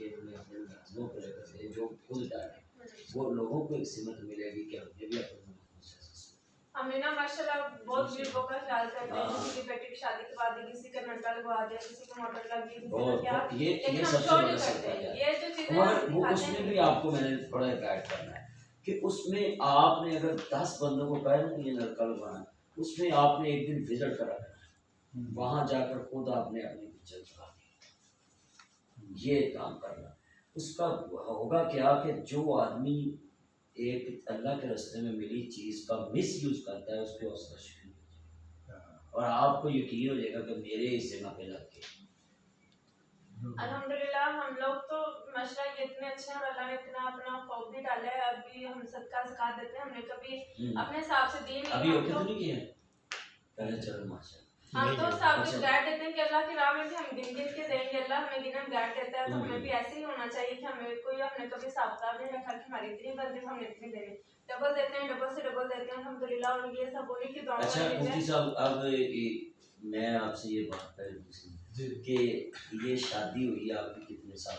کہ انہیں اپنے ملازموں کو لے کر دیں جو خود ڈالیں، وہ لوگوں کو ایک سمت ملے گی کہ ہم نے بھی اپنے ہمیں نا ماشاءاللہ بہت بزرگوں کا خیال کرتے ہیں، کسی کی بیٹی کی شادی کروا دی، کسی کا نلکا لگوا دیا، کسی کو موٹر لگ گئی، کسی کا کیا، لیکن ہم شو نہیں کرتے یہ جو چیزیں وہ اس میں بھی آپ کو میں نے تھوڑا گائڈ کرنا ہے کہ اس میں آپ نے اگر 10 بندوں کو کہا نا کہ یہ نلکا لگوانا ہے، اس میں آپ نے ایک دن وزٹ کرا ہے، وہاں جا کر خود آپ نے اپنی پکچر کرا دی، یہ کام کرنا اس کا ہوگا کیا کہ جو آدمی ایک اللہ کے راستے میں ملی چیز کا مس یوز کرتا ہے اس کے حوصلہ شکنی ہو جائے گا اور آپ کو یقین ہو جائے گا کہ میرے اس جگہ پہ لگ کے الحمدللہ ہم لوگ تو ماشاءاللہ یہ اتنے اچھے ہیں اور اللہ نے اتنا اپنا خوف بھی ڈالا ہے، ابھی ہم صدقہ زکات دیتے ہیں، ہم نے کبھی اپنے حساب سے دی نہیں، ابھی اوکے تو نہیں کیا پہلے چلو ماشاءاللہ ہم تو ثابت گائیڈ دیتے ہیں کہ اللہ کی راہ میں بھی ہم گن گن کے دیں گے، اللہ ہمیں گن گائیڈ دیتا ہے، تو ہمیں بھی ایسے ہی ہونا چاہیے کہ ہمیں کوئی ہم نے کبھی حساب کتاب نہیں رکھا کہ ہماری اتنی بندے ہم نے اتنے دینے، ڈبل دیتے ہیں، ڈبل سے ڈبل دیتے ہیں الحمدللہ، اور یہ سب انہیں کی دعاؤں اچھا میں مفتی صاحب اب میں آپ سے یہ بات پہلے پوچھوں کہ یہ شادی ہوئی آپ کی کتنے سال؟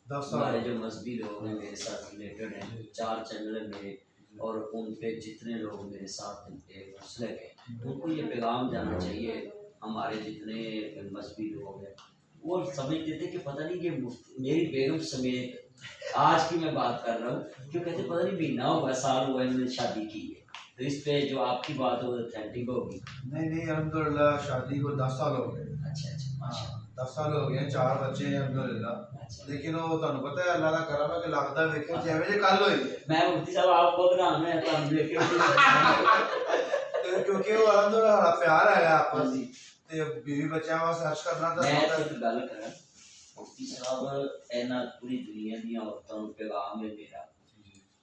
10 سال۔ ہمارے جو مذہبی لوگ ہیں میرے ساتھ ریلیٹڈ ہیں، 4 چینل ہیں میرے، اور ان پہ جتنے لوگ میرے ساتھ مسلک ہیں ان کو یہ پیغام جانا چاہیے، ہمارے جتنے مذہبی لوگ ہیں وہ سمجھتے تھے کہ پتہ نہیں کہ میری بیگم سمیت آج کی میں بات کر رہا ہوں کہ کہتے پتہ نہیں مہینہ ہوا سال ہوا انہوں نے شادی کی ہے، تو اس پہ جو آپ کی بات ہو اتھینٹک ہوگی؟ نہیں الحمدللہ شادی کو 10 سال ہو گئے۔ اچھا 10 سال ہو گئے، 4 بچے ہیں الحمدللہ، لیکن وہ تمہیں پتہ ہے اللہ کا کرم ہے کہ لگتا ویکھے جیویں جے کل ہوئی ہے۔ میں مفتی صاحب آپ کو بتا میں تم دیکھ کے کیونکہ وہ الحمدللہ بڑا پیار ہے آپس دی تے بیوی بچیاں واسطے سرچ کرنا تو میں ایک گل کراں مفتی صاحب اینا پوری دنیا دی عورتوں نوں پیغام ہے میرا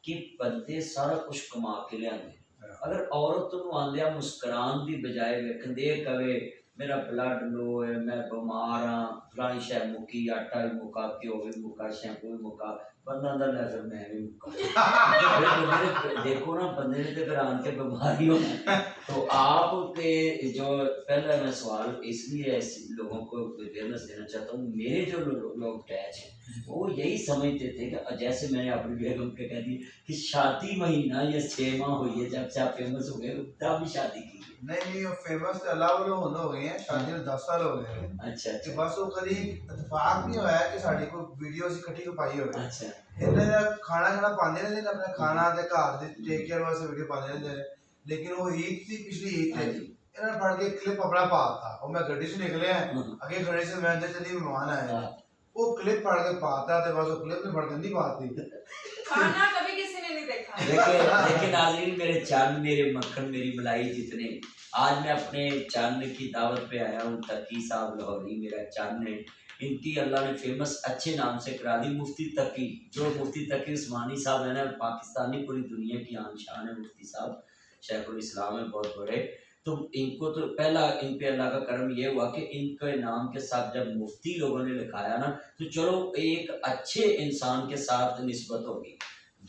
کہ بندے سارا کچھ کما کے لیاندے، اگر عورت نوں آندیا مسکران دی بجائے ویکھندے کہے میرا بلڈ لو ہے، میں بیمار ہاں، فلانی شے مکی، آٹا بھی مکا، گھیو بھی مکا، شیمپو بھی مکا، بندہ دا لے پھر میں بھی مکا دیکھو نا بندے نے تو پھر آن کے بیماری ہونا۔ تو آپ کے جو پہلا میں سوال اس لیے لوگوں کو اویئرنیس دینا چاہتا ہوں، میرے جو لوگ اٹیچ ہیں وہ یہی سمجھتے تھے کہ جیسے میں نے اپنی بیگم کے کہہ دی کہ شادی مہینہ یا 6 ماہ ہوئی ہے جب سے آپ فیمس ہو گئے تب شادی کی ہے۔ نہیں وہ فیمس اللہ والوں ہو گئے ہیں، شادی میں 10 سال ہو گئے ہیں۔ اچھا کہ بس وہ کبھی اتفاق نہیں ہوا کہ ساڈی کوئی ویڈیو اسی کٹھی کو پائی ہوئے۔ اچھا انہیں کھانا پاندے رہتے اپنا کھانا دے گھر دے ٹیک کیئر واسطے ویڈیو پاندے رہتے ہیں، لیکن وہ عید تھی پچھلی عید تھی انہوں نے پڑھ کے کلپ اپنا پا تھا، اور میں گڈی سے نکلے ہیں اگے گھڑی سے میں اندر چلی مہمان آئے ہیں، وہ کلپ پڑھ کے پاتا تھے، بس وہ کلپ میں پڑھ کے نہیں پاتی کھانا کبھی کسی نے نہیں دیکھا۔ لیکن ناظرین میرے چند میرے مکھن میری ملائی جتنے آج میں اپنے چند کی دعوت پہ آیا ہوں، تقی صاحب لاہوری میرا چند ہے، ان کی اللہ نے فیمس اچھے نام سے کرا دی مفتی تقی، جو مفتی تقی عثمانی صاحب ہیں نا پاکستانی پوری دنیا کی آن شان ہے، مفتی صاحب شیخ الاسلام ہے بہت بڑے، تو ان کو تو پہلا ان پہ اللہ کا کرم یہ ہوا کہ ان کے نام کے ساتھ جب مفتی لوگوں نے لکھایا نا تو چلو ایک اچھے انسان کے ساتھ نسبت ہوگی۔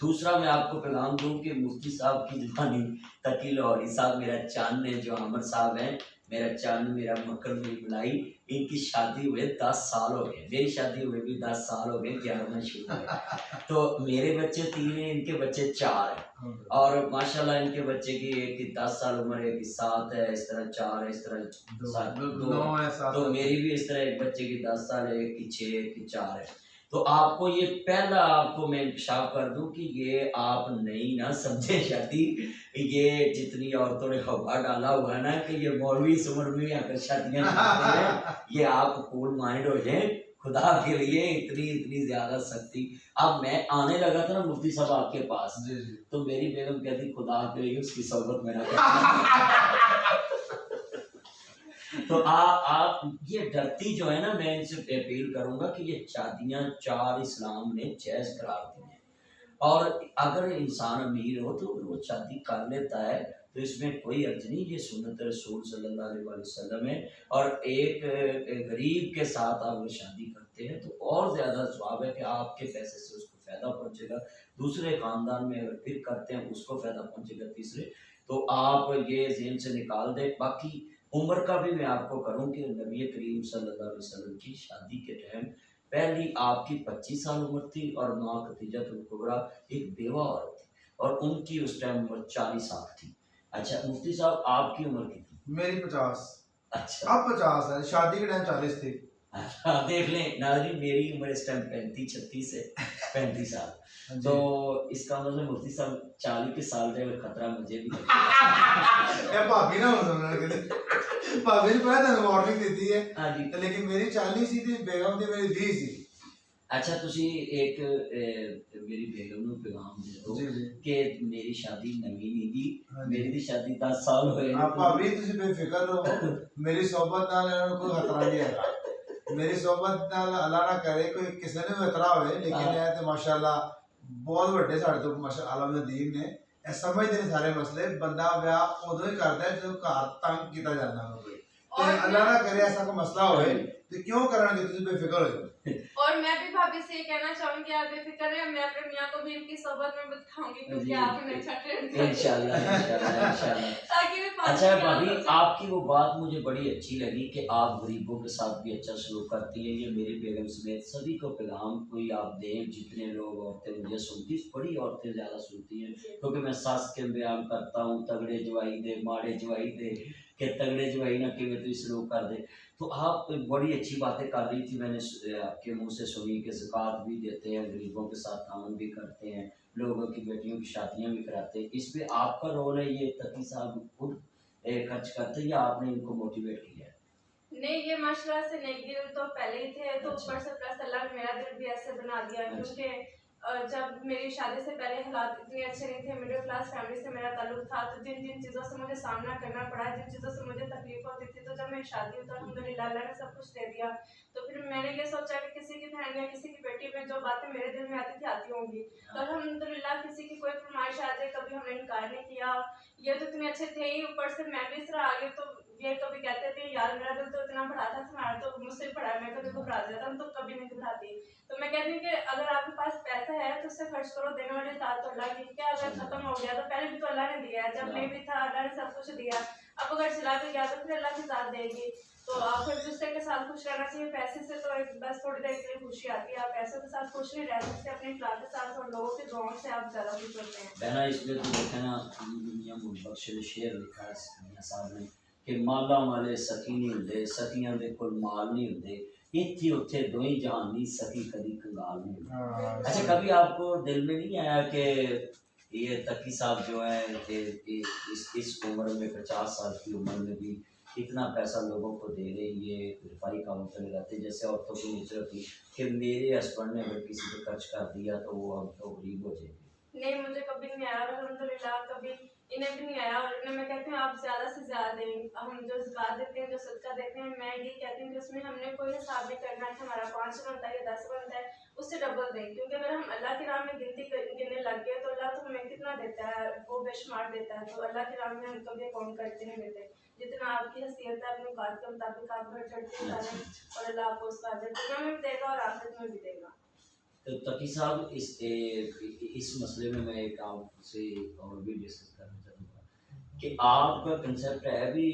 دوسرا میں آپ کو پیغام دوں کہ مفتی صاحب کی زبانی تقی لاہوری صاحب میرا چاند ہے، جو عامر صاحب ہیں میرا چاند میرا مکر میری ملائی، ان کی شادی ہوئے 10 سال ہو گئے، میری شادی ہوئے بھی 10 سال ہو گئے، 11واں شروع ہے، تو میرے بچے 3 ہیں، ان کے بچے 4 ہیں، اور ماشاءاللہ ان کے بچے کی ایک کی 10 سال عمر ہے، ایک کی 7 ہے، اس طرح 4 ہے، اس طرح 2 تو میری بھی اس طرح ایک بچے کی 10 سال ہے، ایک کی 6 ایک کی 4 ہے۔ تو آپ کو یہ پہلا آپ کو میں انکشاف کر دوں کہ یہ آپ نہیں نہ سمجھے شادی، یہ جتنی عورتوں نے ہوا ڈالا ہوا ہے نا کہ یہ مولوی اس عمر میں آ کر شادیاں کرتے ہیں، یہ آپ کول مائنڈ ہو جائیں خدا کے لیے، اتنی زیادہ سختی۔ اب میں آنے لگا تھا نا مفتی صاحب آپ کے پاس تو میری بیگم کہتی خدا کے لیے اس کی صحبت میں نہ کرنا۔ تو آپ یہ ڈرتی جو ہے نا، میں ان سے اپیل کروں گا کہ یہ شادیاں 4 اسلام نے جائز قرار دی ہیں، اور اگر انسان امیر ہو تو وہ شادی کر لیتا ہے تو اس میں کوئی حرج نہیں، یہ سنت رسول صلی اللہ علیہ وسلم ہے، اور ایک غریب کے ساتھ آپ وہ شادی کرتے ہیں تو اور زیادہ ثواب ہے کہ آپ کے پیسے سے اس کو فائدہ پہنچے گا، دوسرے خاندان میں اگر پھر کرتے ہیں اس کو فائدہ پہنچے گا، تیسرے تو آپ یہ ذہن سے نکال دیں۔ باقی عمر کا بھی میں آپ کو کروں کہ نبی کریم صلی اللہ علیہ وسلم کی شادی کے ٹائم पहली आपकी 25 साल उम्र थी और माँ खदीजतुल कुबरा एक बेवा औरत थी और उनकी उस टाइम उम्र 40 साल थी। अच्छा मुफ्ती साहब आपकी उम्र कितनी? मेरी 50। अच्छा अब 50 है, शादी के टाइम 40 थी। हाँ, देख लें नाज़रीन, मेरी उम्र इस टाइम 35-36 है, 35 साल। हाँ जी। तो इसका मतलब मुफ्ती साहब 40 के साल दे खतरा मुझे भी ये भाभी ना हो समझने के लिए, भाभी ने पहले तो वार्निंग दी थी है, हाँ जी। लेकिन मेरी 40 ही थी, बेगम थी मेरी 20 ही। अच्छा तुसी एक मेरी बेगम ਨੂੰ पैगाम दे दो जी जी कि मेरी शादी नवी नहीं दी, हाँ जी। मेरी दी शादी 10 साल होए ने। आप भाभी ਤੁਸੀਂ ਬੇਫਿਕਰ ਰਹੋ, ਮੇਰੀ सोहबत ਨਾਲ ਇਹਨਾਂ ਨੂੰ ਕੋਈ ਖਤਰਾ ਨਹੀਂ ਹੈਗਾ। ਮੇਰੀ सोहबत ਨਾਲ ਅੱਲਾ ਨਾ ਕਰੇ ਕੋਈ ਕਿਸੇ ਨੂੰ ਵੀ ਖਤਰਾ ਹੋਵੇ, ਲੇਕਿਨ ਇਹ ਤੇ ਮਾਸ਼ਾਅੱਲਾ ਬਹੁਤ ਵੱਡੇ ਸਾਡੇ ਤੋਂ ਮਾਸ਼ਾਅੱਲਾ ਨਦੀਮ ਨੇ, ਇਹ ਸਮਝਦੇ ਨੇ ਸਾਰੇ ਮਸਲੇ। ਬੰਦਾ ਵਿਆਹ ਉਦੋਂ ਹੀ ਕਰਦਾ ਹੈ ਜਦੋਂ ਘਰ ਤੰਗ ਕੀਤਾ ਜਾਂਦਾ ਹੋਵੇ, ਤੇ ਅੱਲਾ ਨਾ ਕਰੇ ਐਸਾ ਕੋਈ ਮਸਲਾ ਹੋਵੇ ਤੇ ਕਿਉਂ ਕਰਨਗੇ, ਤੁਸੀਂ ਬੇਫਿਕਰ ਹੋ। और मैं भी भाभी से ये कहना चाहूंगी आप बेफिक्र रहे, मैं अपने मियाँ को भी इनकी सोबत में बताऊंगी क्योंकि आप उन्हें अच्छा ट्रेन इंशाल्लाह इंशाल्लाह इंशाल्लाह। ताकि भी अच्छा भाभी आपकी वो बात मुझे बड़ी अच्छी लगी कि आप गरीबों के साथ भी अच्छा सलूक करती हैं। ये मेरी बेगम समेत सभी को पैगाम कोई आप दें, जितने लोग औरतें मुझे सुनती, बड़ी औरतें ज़्यादा सुनती हैं क्योंकि मैं सास के बयान करता हूँ, तगड़े जवाई दे माड़े जवाई दे कि तगड़े जवाई ना कि तू सलूक कर दे। तो आप बड़ी अच्छी बातें कर रही थी, मैंने आपके मुंह से सुनी कि ज़कात भी देते हैं, गरीबों के साथ ताउन भी करते हैं, लोगों की बेटियों की शादियां भी कराते हैं। इस पे आपका रोल है, ये तकी साहब खुद खर्च करते हैं या आपने इनको मोटिवेट किया है? नहीं, ये माशाल्लाह से नेक दिल तो पहले ही थे, तो अच्छा। ऊपर से प्लस अल्लाह ने मेरा दिल भी ऐसे बना दिया अच्छा। क्योंकि जब मेरी शादी से पहले हालात इतने अच्छे नहीं थे, मिडिल क्लास फैमिली से मेरा ताल्लुक था, तो जिन जिन चीज़ों से मुझे सामना करना पड़ा, जिन चीज़ों से मुझे तकलीफ होती थी, तो जब मेरी शादी हुई तो अल्हम्दुलिल्लाह अल्लाह ने सब कुछ दे दिया। तो फिर मैंने ये सोचा कि किसी की बहन या किसी की बेटी में जो बातें मेरे दिल में आती थी आती होंगी, तो अल्हम्दुलिल्लाह किसी की कोई फरमाइश आ जाए, कभी हमने इनकार नहीं किया। ये तो इतने अच्छे थे ही, ऊपर से मैं भी इस तरह आ गई, तो ये कभी कहते थे यार मेरा दिल तो इतना बड़ा था, तुम्हारा तो मुझसे बड़ा है, मैं कभी घबरा जाता हूँ, तो कभी नहीं घबराती। तो मैं कहती हूँ कि अगर आपके पास पैसा है तो उससे खर्च करो, देने वाले साथ तो अल्लाह की, क्या अगर खत्म हो गया तो पहले भी तो अल्लाह ने दिया है, जब नहीं भी था अल्लाह ने सब कुछ दिया, अब अगर चला के गया तो फिर अल्लाह की साथ देगी। तो आप फिर दूसरे के साथ खुश रहना चाहिए। पैसे से तो एक बस थोड़ी देर के लिए खुशी आती है, आप पैसों के साथ खुश नहीं रह सकते, अपने इखलाक के साथ और लोगों के दुआओं से आप ज़्यादा खुश होते हैं। बहना इसलिए तो देखा ना दुनिया में बख्श शेर लिखा है मियां साहब ने कि माला वाले सखी नहीं होंगे, सखियां दे कोल माल नहीं होंगे, इत्थे उत्थे दोई जहान नहीं सखी कभी कंगाल नहीं होंगे। अच्छा कभी आपको दिल में नहीं आया कि ये तकी साहब जो है कि इस उम्र में 50 साल की उम्र में भी इतना पैसा लोगों को दे रहे, ये रिफाई काउंटर लगाते, जैसे औरतों की नेचर होती कि मेरे हस्बैंड ने अगर किसी पे खर्च कर दिया तो वो अब तो गरीब हो जाएगी? नहीं, मुझे कभी नहीं आया, अल्हम्दुलिल्लाह कभी इन्हें भी नहीं आया। और इन्हें मैं कहती हूँ आप ज़्यादा से ज़्यादा दें, हम जो ज़कात देते हैं, जो सदका देते हैं, मैं ये कहती हूँ कि उसमें हमने कोई हिसाब नहीं करना है कि हमारा 5 बनता है या 10 बनता है, उससे डबल दें, क्योंकि अगर हम अल्लाह की राह में गिनने लग गए तो अल्लाह तो हमें कितना देता है, वो बेशुमार देता है। तो अल्लाह की राह में हम कभी अकाउंट करते नहीं देते, जितना आपकी हैसियत है अपने औकात के मुताबिक आप घर चढ़ते जाएं और अल्लाह आपको उसका अजर दुनिया में भी देगा और आखिरत में भी देगा। तो तकी साहब इस मसले में मैं एक आपसे और भी डिस्कस करना चाहूँगा कि आपका कंसेप्ट है भी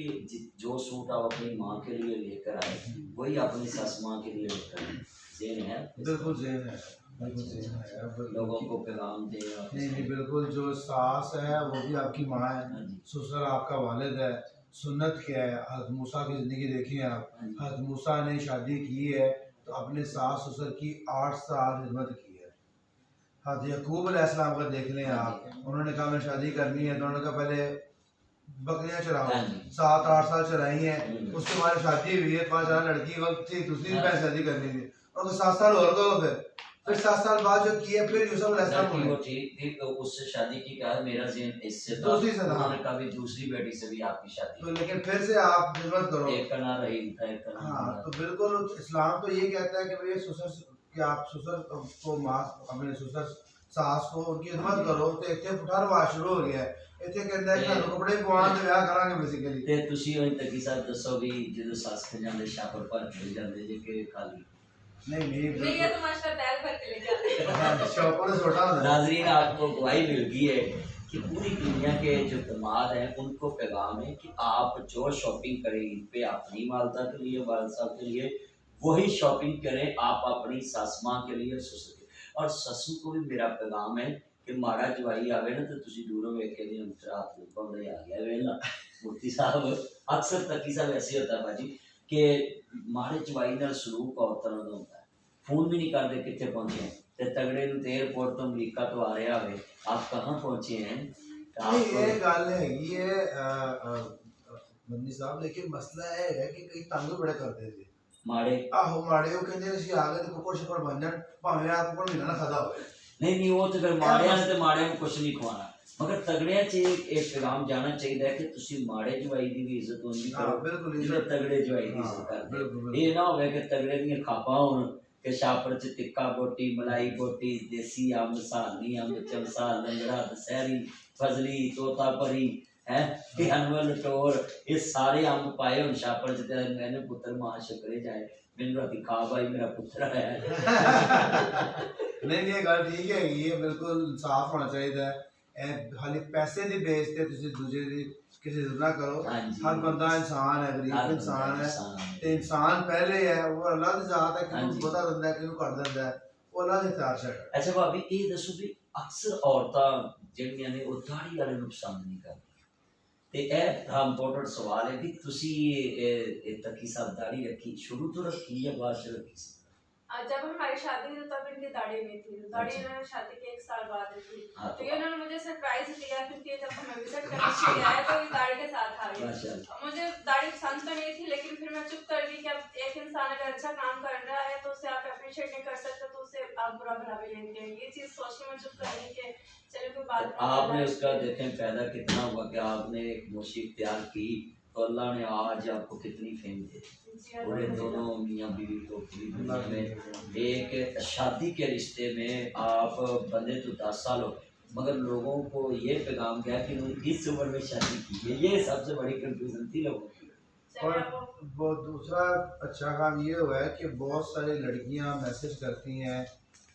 जो सूट आप अपनी माँ के लिए लेकर आए वही अपनी सास माँ के लिए लेकर आए, ज़हन है? बिल्कुल ज़हन है, बिल्कुल ज़हन है। लोगों को पैगाम दे नहीं बिल्कुल, जो सास है वो भी आपकी माँ है, ससुर आपका वालिद है। सुन्नत क्या है, हज़रत मूसा की ज़िंदगी देखिए आप, हज़रत मूसा ने शादी की है तो अपने सास ससुर की 8 साल खिदमत की है। हज़रत यकूब अलैहिस्सलाम का देख लें आप, उन्होंने कहा मैं शादी करनी है तो उन्होंने कहा पहले बकरियां चराओ, 7-8 साल चराई हैं, उसके बाद शादी हुई है, 5 साल लड़की वक्त थी, दूसरी भी शादी करनी थी, और 7 साल और करो, फिर 7 साल बाद जो किया फिर यूसुफ अलैहिस्सलाम वो ठीक थी तो उससे शादी की, कहा मेरा ज़हन इससे था, दूसरी से था, उन्होंने कभी दूसरी बेटी से भी आपकी शादी तो लेकिन फिर से आप खिदमत करो, एक का ना रही था एक का ना। हाँ तो बिल्कुल इस्लाम तो ये कहता है कि भाई ससुर कि आप ससुर को माँ अपने ससुर सास को उनकी खिदमत करो, तो इतने पुठारवा शुरू हो गया है, इतने कहता है कि कपड़े पवान ते विआह करांगे बेसिकली। ते तुसी होई तकी साहब दसो भी ਜਦੋਂ ਸੱਸ ਕੇ ਜਾਂਦੇ ਸ਼ਾਪਰ ਭਰ ਕੇ ਜਾਂਦੇ ਜੇ ਕਿ ਖਾਲੀ नहीं ये तो माशाल्लाह बैग भर के लेके आते हैं। शॉपर छोटा होता है। नाजरीन आपको गवाही मिल गई है कि पूरी दुनिया के जो दामाद हैं उनको पैगाम है कि आप जो शॉपिंग करें ईद पे अपनी वालदा के लिए वालिद साहब के लिए वही शॉपिंग करें आप अपनी सास माँ के लिए और ससुर के। और ससुर को भी मेरा पैगाम है कि माड़ा जवाई आवे ना तो तुसी दूरों वेख के नहीं रात को बंदे आ गया वेला मुफ्ती साहब अक्सर तकी साहब ऐसे होता है भाजी कि माड़े जवाई नाल सलूक औरतां नाल होता है, फोन भी नहीं करते कितने पहुंचे हैं, ते तगड़े ਨੂੰ ਤੇ 에어ਪੋਰਟ ਤੋਂ ਅਮਰੀਕਾ ਤੋਂ ਆ ਰਿਹਾ ਹੋਵੇ आप कहाँ पहुंचे हैं नहीं ये गल हैगी है बंदी साहब, लेकिन मसला ये है कि कई तंग बड़े करते थे माड़े आहो माड़े वो कहते ਅਸੀਂ ਆ ਗਏ ਤੇ ਕੁੱਕੜ ਸ਼ੁਕੜ ਬਣ ਜਾਣ ਭਾਵੇਂ ਆਪ ਕੋਲ ਮਹੀਨਾ ਨਾ ਖਾਦਾ ਹੋਵੇ। नहीं नहीं वो तो फिर माड़िया ने तो माड़िया को कुछ नहीं खवाना, मगर तगड़िया च एक पैगाम जाना चाहिए कि तुसी माड़े जवाई की भी इज्जत होनी हाँ करो बिल्कुल जिन्हें तगड़े जवाई की इज्जत करते। ये ना होवे कि तगड़े दी खापा होन कि शापर च टिक्का बोटी मलाई बोटी देसी अंब सालनी अंब चमसा लंगड़ा दशहरी फजली तोता परी है कि अनवल टोर ये सारे अंब पाए हुन शापर च मैंने पुत्र मां शुक्रे जाए मैनू राती खा भाई मेरा पुत्र आया। नहीं ये गल ठीक है, ये बिल्कुल साफ होना चाहिए है खाली पैसे ਦੀ ਬੇਸ ਤੇ ਤੁਸੀਂ ਦੂਜੇ ਦੀ ਕਿਸੇ ਦੀ ਨਾ ਕਰੋ। ਹਰ ਬੰਦਾ ਇਨਸਾਨ ਹੈ, ਗਰੀਬ ਇਨਸਾਨ ਹੈ ਤੇ ਇਨਸਾਨ ਪਹਿਲੇ ਹੈ, ਉਹ ਅੱਲਾਹ ਦੀ ਜ਼ਾਤ ਹੈ, ਕਿਹਨੂੰ ਪਤਾ ਦਿੰਦਾ ਹੈ ਕਿਹਨੂੰ ਕੱਢ ਦਿੰਦਾ ਹੈ, ਉਹ ਅੱਲਾਹ ਦੀ ਇਖਤਿਆਰ ਚ ਹੈ। ਅੱਛਾ ਭਾਬੀ ਇਹ ਦੱਸੋ ਵੀ ਅਕਸਰ ਔਰਤਾਂ ਜਿਹੜੀਆਂ ਨੇ ਉਹ ਦਾੜੀ ਵਾਲੇ ਨੂੰ ਪਸੰਦ ਨਹੀਂ ਕਰਦੀਆਂ ਤੇ ਇਹ ਇੰਪੋਰਟੈਂਟ ਸਵਾਲ ਹੈ ਕਿ ਤੁਸੀਂ ਇਹ ਤਕੀ ਸਾਹਿਬ ਦਾੜੀ ਰੱਖੀ ਸ਼ੁਰੂ ਤੋਂ ਰੱਖੀ ਜਾਂ ਬਾਅਦ ਚ ਰੱਖੀ ਸੀ? जब हमारी शादी हुई तब इनकी दाढ़ी नहीं थी, दाढ़ी इन्होंने शादी के 1 साल बाद थी, तो ये उन्होंने मुझे सरप्राइज दिया क्योंकि जब हमें विजिट करने के लिए आए तो ये दाढ़ी के साथ आ गए। मुझे दाढ़ी पसंद तो नहीं थी लेकिन फिर मैं चुप कर दी कि अब एक इंसान अगर अच्छा काम कर रहा है तो उसे आप अप्रिशिएट नहीं कर सकते तो उसे आप बुरा भला भी लेंगे, ये चीज़ सोच के मैं चुप कर दी कि चलो कोई बात नहीं। आपने उसका देखें फायदा कितना हुआ कि आपने एक मोशी इख्तियार की तो अल्लाह ने आज आपको कितनी फेम दे दी। पूरे दोनों मियाँ बीवी को पूरी दुनिया में एक शादी के रिश्ते में आप बंदे तो 10 साल हो मगर लोगों को ये पैगाम गया कि उन्होंने इस उम्र में शादी की है, ये सबसे बड़ी कंफ्यूजन थी लोगों की। और वो दूसरा अच्छा काम ये हुआ है कि बहुत सारी लड़कियां मैसेज करती हैं,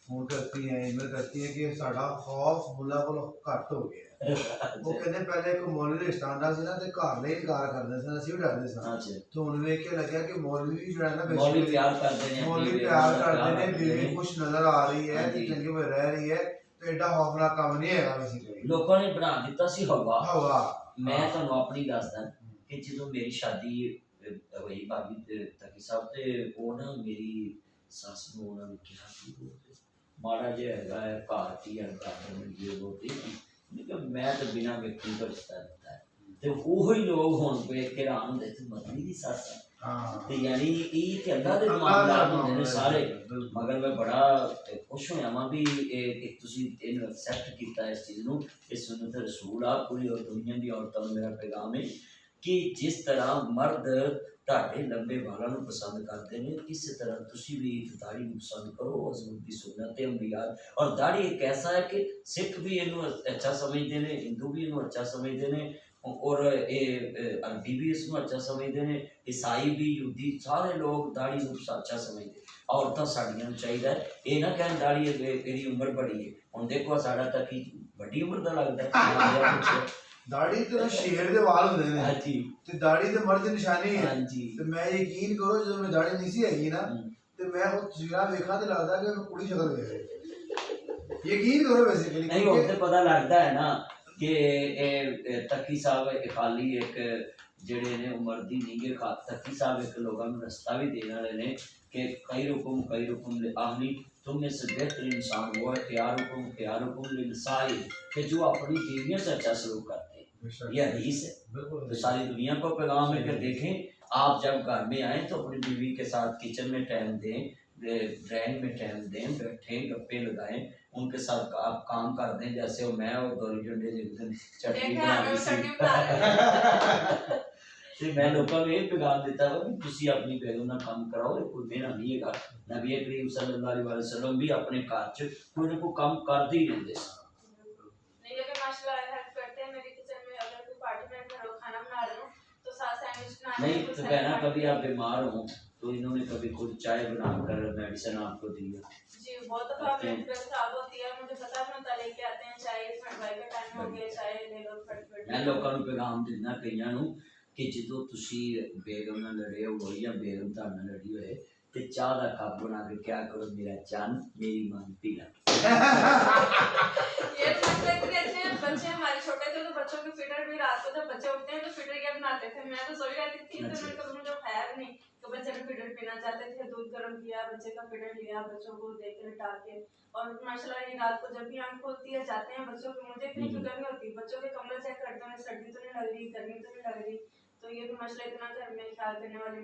फोन करती हैं, ईमेल करती हैं कि साड़ा खौफ मुला को घट हो गया वो कहते पहले एक मौलवी रिश्ता आंदा सी ना ते घर ले इनकार करदे सन, ਅਸੀਂ ਵੀ ਡਰਦੇ ਸਾਂ ਤੇ ਹੁਣ ਵੇਖ ਕੇ ਲੱਗਿਆ ਕਿ ਮੌਲवी ਵੀ ਜਿਹੜਾ ਨਾ मौलवी प्यार करते हैं, मौलवी प्यार करते ने, बीवी खुश नजर आ रही है कि चंगी में रह रही है तो एडा खौफनाक काम नहीं हैगा बेसिकली। ਲੋਕਾਂ ਨੇ ਬਣਾ ਦਿੱਤਾ ਸੀ ਹਵਾ। मैं ਤੁਹਾਨੂੰ ਆਪਣੀ ਦੱਸਦਾ ਕਿ ਜਦੋਂ ਮੇਰੀ ਸ਼ਾਦੀ ਹੋਈ ਭਾਬੀ ਤਕੀ ਸਾਹਿਬ ਤੇ ਉਹ ਨਾ ਮੇਰੀ ਸੱਸ ਨੂੰ ਉਹਨਾਂ ਨੇ ਕਿਹਾ ਕਿ ਮਾੜਾ ਜਿਹਾ ਹੈਗਾ ਹੈ ਘਰ ਕੀ ਹੈ ਘਰ में ये वो लेकिन मैं तो बिना व्यक्ति को रिश्ता दिता है ਤੇ ਉਹ ਹੀ ਲੋਕ ਹੁਣ ਵੇਖ ਕੇ ਹੈਰਾਨ ਹੁੰਦੇ ਤੇ ਮਦਨੀ ਦੀ ਸੱਸ ਤੇ ਯਾਨੀ ਇਹ ਤੇ ਅੱਲਾ ਦੇ ਮਾਮਲਾਤ ਹੁੰਦੇ ਨੇ ਸਾਰੇ। ਮਗਰ ਮੈਂ ਬੜਾ ਖੁਸ਼ ਹੋਇਆ ਵਾਂ ਵੀ ਇੱਕ ਤੁਸੀਂ ਇਹਨੂੰ ਐਕਸੈਪਟ ਕੀਤਾ ਇਸ ਚੀਜ਼ ਨੂੰ, ਇਹ ਸੁਨਨਤ ਰਸੂਲ ਆ ਪੂਰੀ ਦੁਨੀਆ ਦੀ ਔਰਤਾਂ ਨੂੰ ਮੇਰਾ ਪੈਗਾਮ ਹੈ ਕਿ ਜਿਸ ਤਰ੍ਹਾਂ ਮਰਦ ਤੁਹਾਡੇ ਲੰਬੇ ਵਾਲਾਂ ਨੂੰ ਪਸੰਦ ਕਰਦੇ ਨੇ ਇਸੇ ਤਰ੍ਹਾਂ ਤੁਸੀਂ ਵੀ ਦਾੜੀ ਨੂੰ ਪਸੰਦ ਕਰੋ। ਹਜ਼ੂਰ ਦੀ ਸੁਨਨਤ ਹੈ ਅੰਬਿਆ। ਔਰ ਦਾੜੀ ਇੱਕ ਐਸਾ ਹੈ ਕਿ ਸਿੱਖ ਵੀ ਇਹਨੂੰ ਅੱਛਾ ਸਮਝਦੇ ਨੇ, ਹਿੰਦੂ ਵੀ ਇਹਨੂੰ ਅੱਛਾ ਸਮਝਦੇ ਨੇ और अरबी भी इसको अच्छा समझते हैं, ईसाई भी यहूदी सारे लोग दाढ़ी को अच्छा समझते। औरतां साड़ियां चाहिए ये ना कहन दाढ़ी मेरी उम्र बड़ी है हुण देखो साड़ा तक ही बड़ी उम्र का लगता है। दाढ़ी तो शेर दे वाल होंदे ने। हां जी ते दाढ़ी ते मर्द दी निशानी है। हां जी ते मैं यकीन करो जदों मैं दाढ़ी नहीं सी हैगी ना ते मैं वो तस्वीरां देखा ते लगदा कि मैं कुड़ी शक्ल देख रही, यकीन करो बेसिकली नहीं होते पता लगता है ना कि तकी साहब खाली एक ਜਿਹੜੇ ਨੇ ਉਮਰ ਦੀ ਨੀਗੇ तकी साहब एक लोगों ਨੂੰ ਰਸਤਾ ਵੀ ਦੇਣ ਵਾਲੇ ਨੇ कि खैरुकुम लिअहली तुम में से बेहतर इंसान वो है खयारुकुम लिनसाई कि जो अपनी बीवियों से अच्छा सलूक करते हैं। ये हदीस है तो सारी दुनिया को पैगाम है कि देखें आप जब घर में आए तो अपनी बीवी के साथ किचन में टाइम दें, ड्राइंग में टाइम दें, बैठें गप्पे लगाएं, उनके साथ आप काम कर दें जैसे मैं और गौरी झंडे जिस दिन चटनी बना ਤੇ ਮੈਂ ਲੋਕਾਂ ਨੂੰ ਇਹ ਪੈਗਾਮ ਦਿੱਤਾ ਵਾ ਕਿ ਤੁਸੀਂ ਆਪਣੀ ਬੇਗਮ ਨਾਲ ਕੰਮ ਕਰਾਓ, ਇਹ ਕੋਈ ਦੇਣਾ ਨਹੀਂ ਹੈਗਾ। ਨਬੀ ਕਰੀਮ ਸੱਲੱਲਾਹੁ ਅਲੈहि ਵਸੱਲਮ ਵੀ ਆਪਣੇ ਘਰ 'ਚ ਕੋਈ ਨਾ ਕੋਈ ਕੰਮ ਕਰਦੇ ਹੀ ਰਹਿੰਦੇ ਸੀ। नहीं लेकिन माशाल्लाह हेल्प करते हैं मेरी किचन में, अगर कोई पार्टी में घर खाना बना रहे हो तो साथ सैंडविच बनाने नहीं तो कहना कभी आप बीमार हो तो इन्होंने कभी खुद चाय बनाकर मेडिसिन आपको दी है? जी बहुत दफा मेरी तबीयत खराब होती है, मुझे पता है मैं लेके आते हैं चाय, ठंडाई का टाइम हो गया चाय ले लो फटाफट। मैं लोगों ਨੂੰ ਪੈਗਾਮ ਦਿੰਦਾ ਕਈਆਂ ਨੂੰ ਕਿ ਜਦੋਂ ਤੁਸੀਂ ਬੇਗਮ ਨਾਲ ਲੜੇ ਹੋ ਜਾਂ ਬੇਗਮ ਤੁਹਾਡੇ ਨਾਲ ਲੜੀ ਹੋਏ تے چاہ دا کپ بنا کے کیا کرو میرا چان میری مان پیلا. یہ تو مسئلہ اتنے اچھے ہیں. بچے ہمارے چھوٹے تھے تو بچوں کے فٹر بھی رات کو جب بچے اٹھتے ہیں تو فٹر کیا بناتے تھے. میں تو سوئی رہتی تھی تو میں کبھی مجھے اٹھایا بھی نہیں تو بچے نے فٹر پینا چاہتے تھے. دودھ گرم کیا, بچے کا فٹر لیا, بچوں کو دیکھ کے لٹا کے, اور ماشاء اللہ یہ رات کو جب بھی آنکھ کھولتی ہے جاتے ہیں بچوں کی. مجھے اتنی فکر نہیں ہوتی, بچوں کے کمرے چیک کرتے ہیں سردی تو نہیں لگ رہی, گرمی تو نہیں لگ رہی. تو یہ تو مسئلہ اتنا گھر میں خیال کرنے والے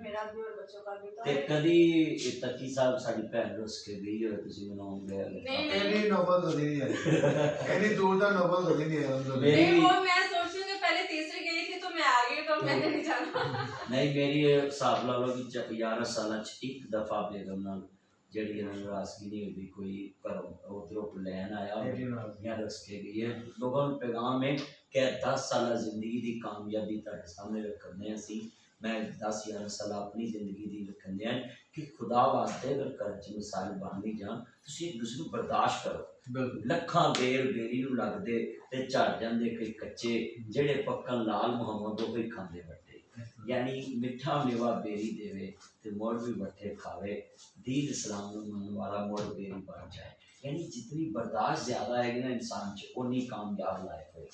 میرا بھی اور بچوں کا بھی. تو تے کدی تقی صاحب ساڈی بہن رس کے گئی ہوئے تسی مناؤں گے؟ نہیں اینی نوبت کدی نہیں آئی, اینی دور تک نوبت کدی نہیں آئی. نہیں وہ میں سوچتی ہوں کہ پہلے تیسری گئی تھی تو میں آ گئی تو میں نے نہیں جانا. نہیں میری حساب لا لو کہ 11 سال ایک دفعہ بیگم نال جڑی ناراضگی نہیں ہوئی, کوئی ادھروں لین آیا یا رس کے گئی ہے. لوگوں کو پیغام ہے کہ 10 سال زندگی دی کامیابی تہاڈے سامنے رکھنے اسی. میں 10-11 سال اپنی زندگی دی رکھنے ہیں کہ خدا واسطے اگر گھر چ مسائل بن نہیں جان تسی ایک دوسرے کو برداشت کرو. لکھاں بیر بیری نو لگ دے تے جھڑ جاندے کئی کچے جڑے پکن لال محمد وہ کوئی کھاندے بٹے. یعنی میٹھا میوہ بیری دے تے مڑ بھی بٹھے کھاوے. دین اسلام نو منن والا مڑ بیری بن جائے. یعنی جتنی برداشت زیادہ ہے نا انسان چ اونی کامیاب لائف ہوئے.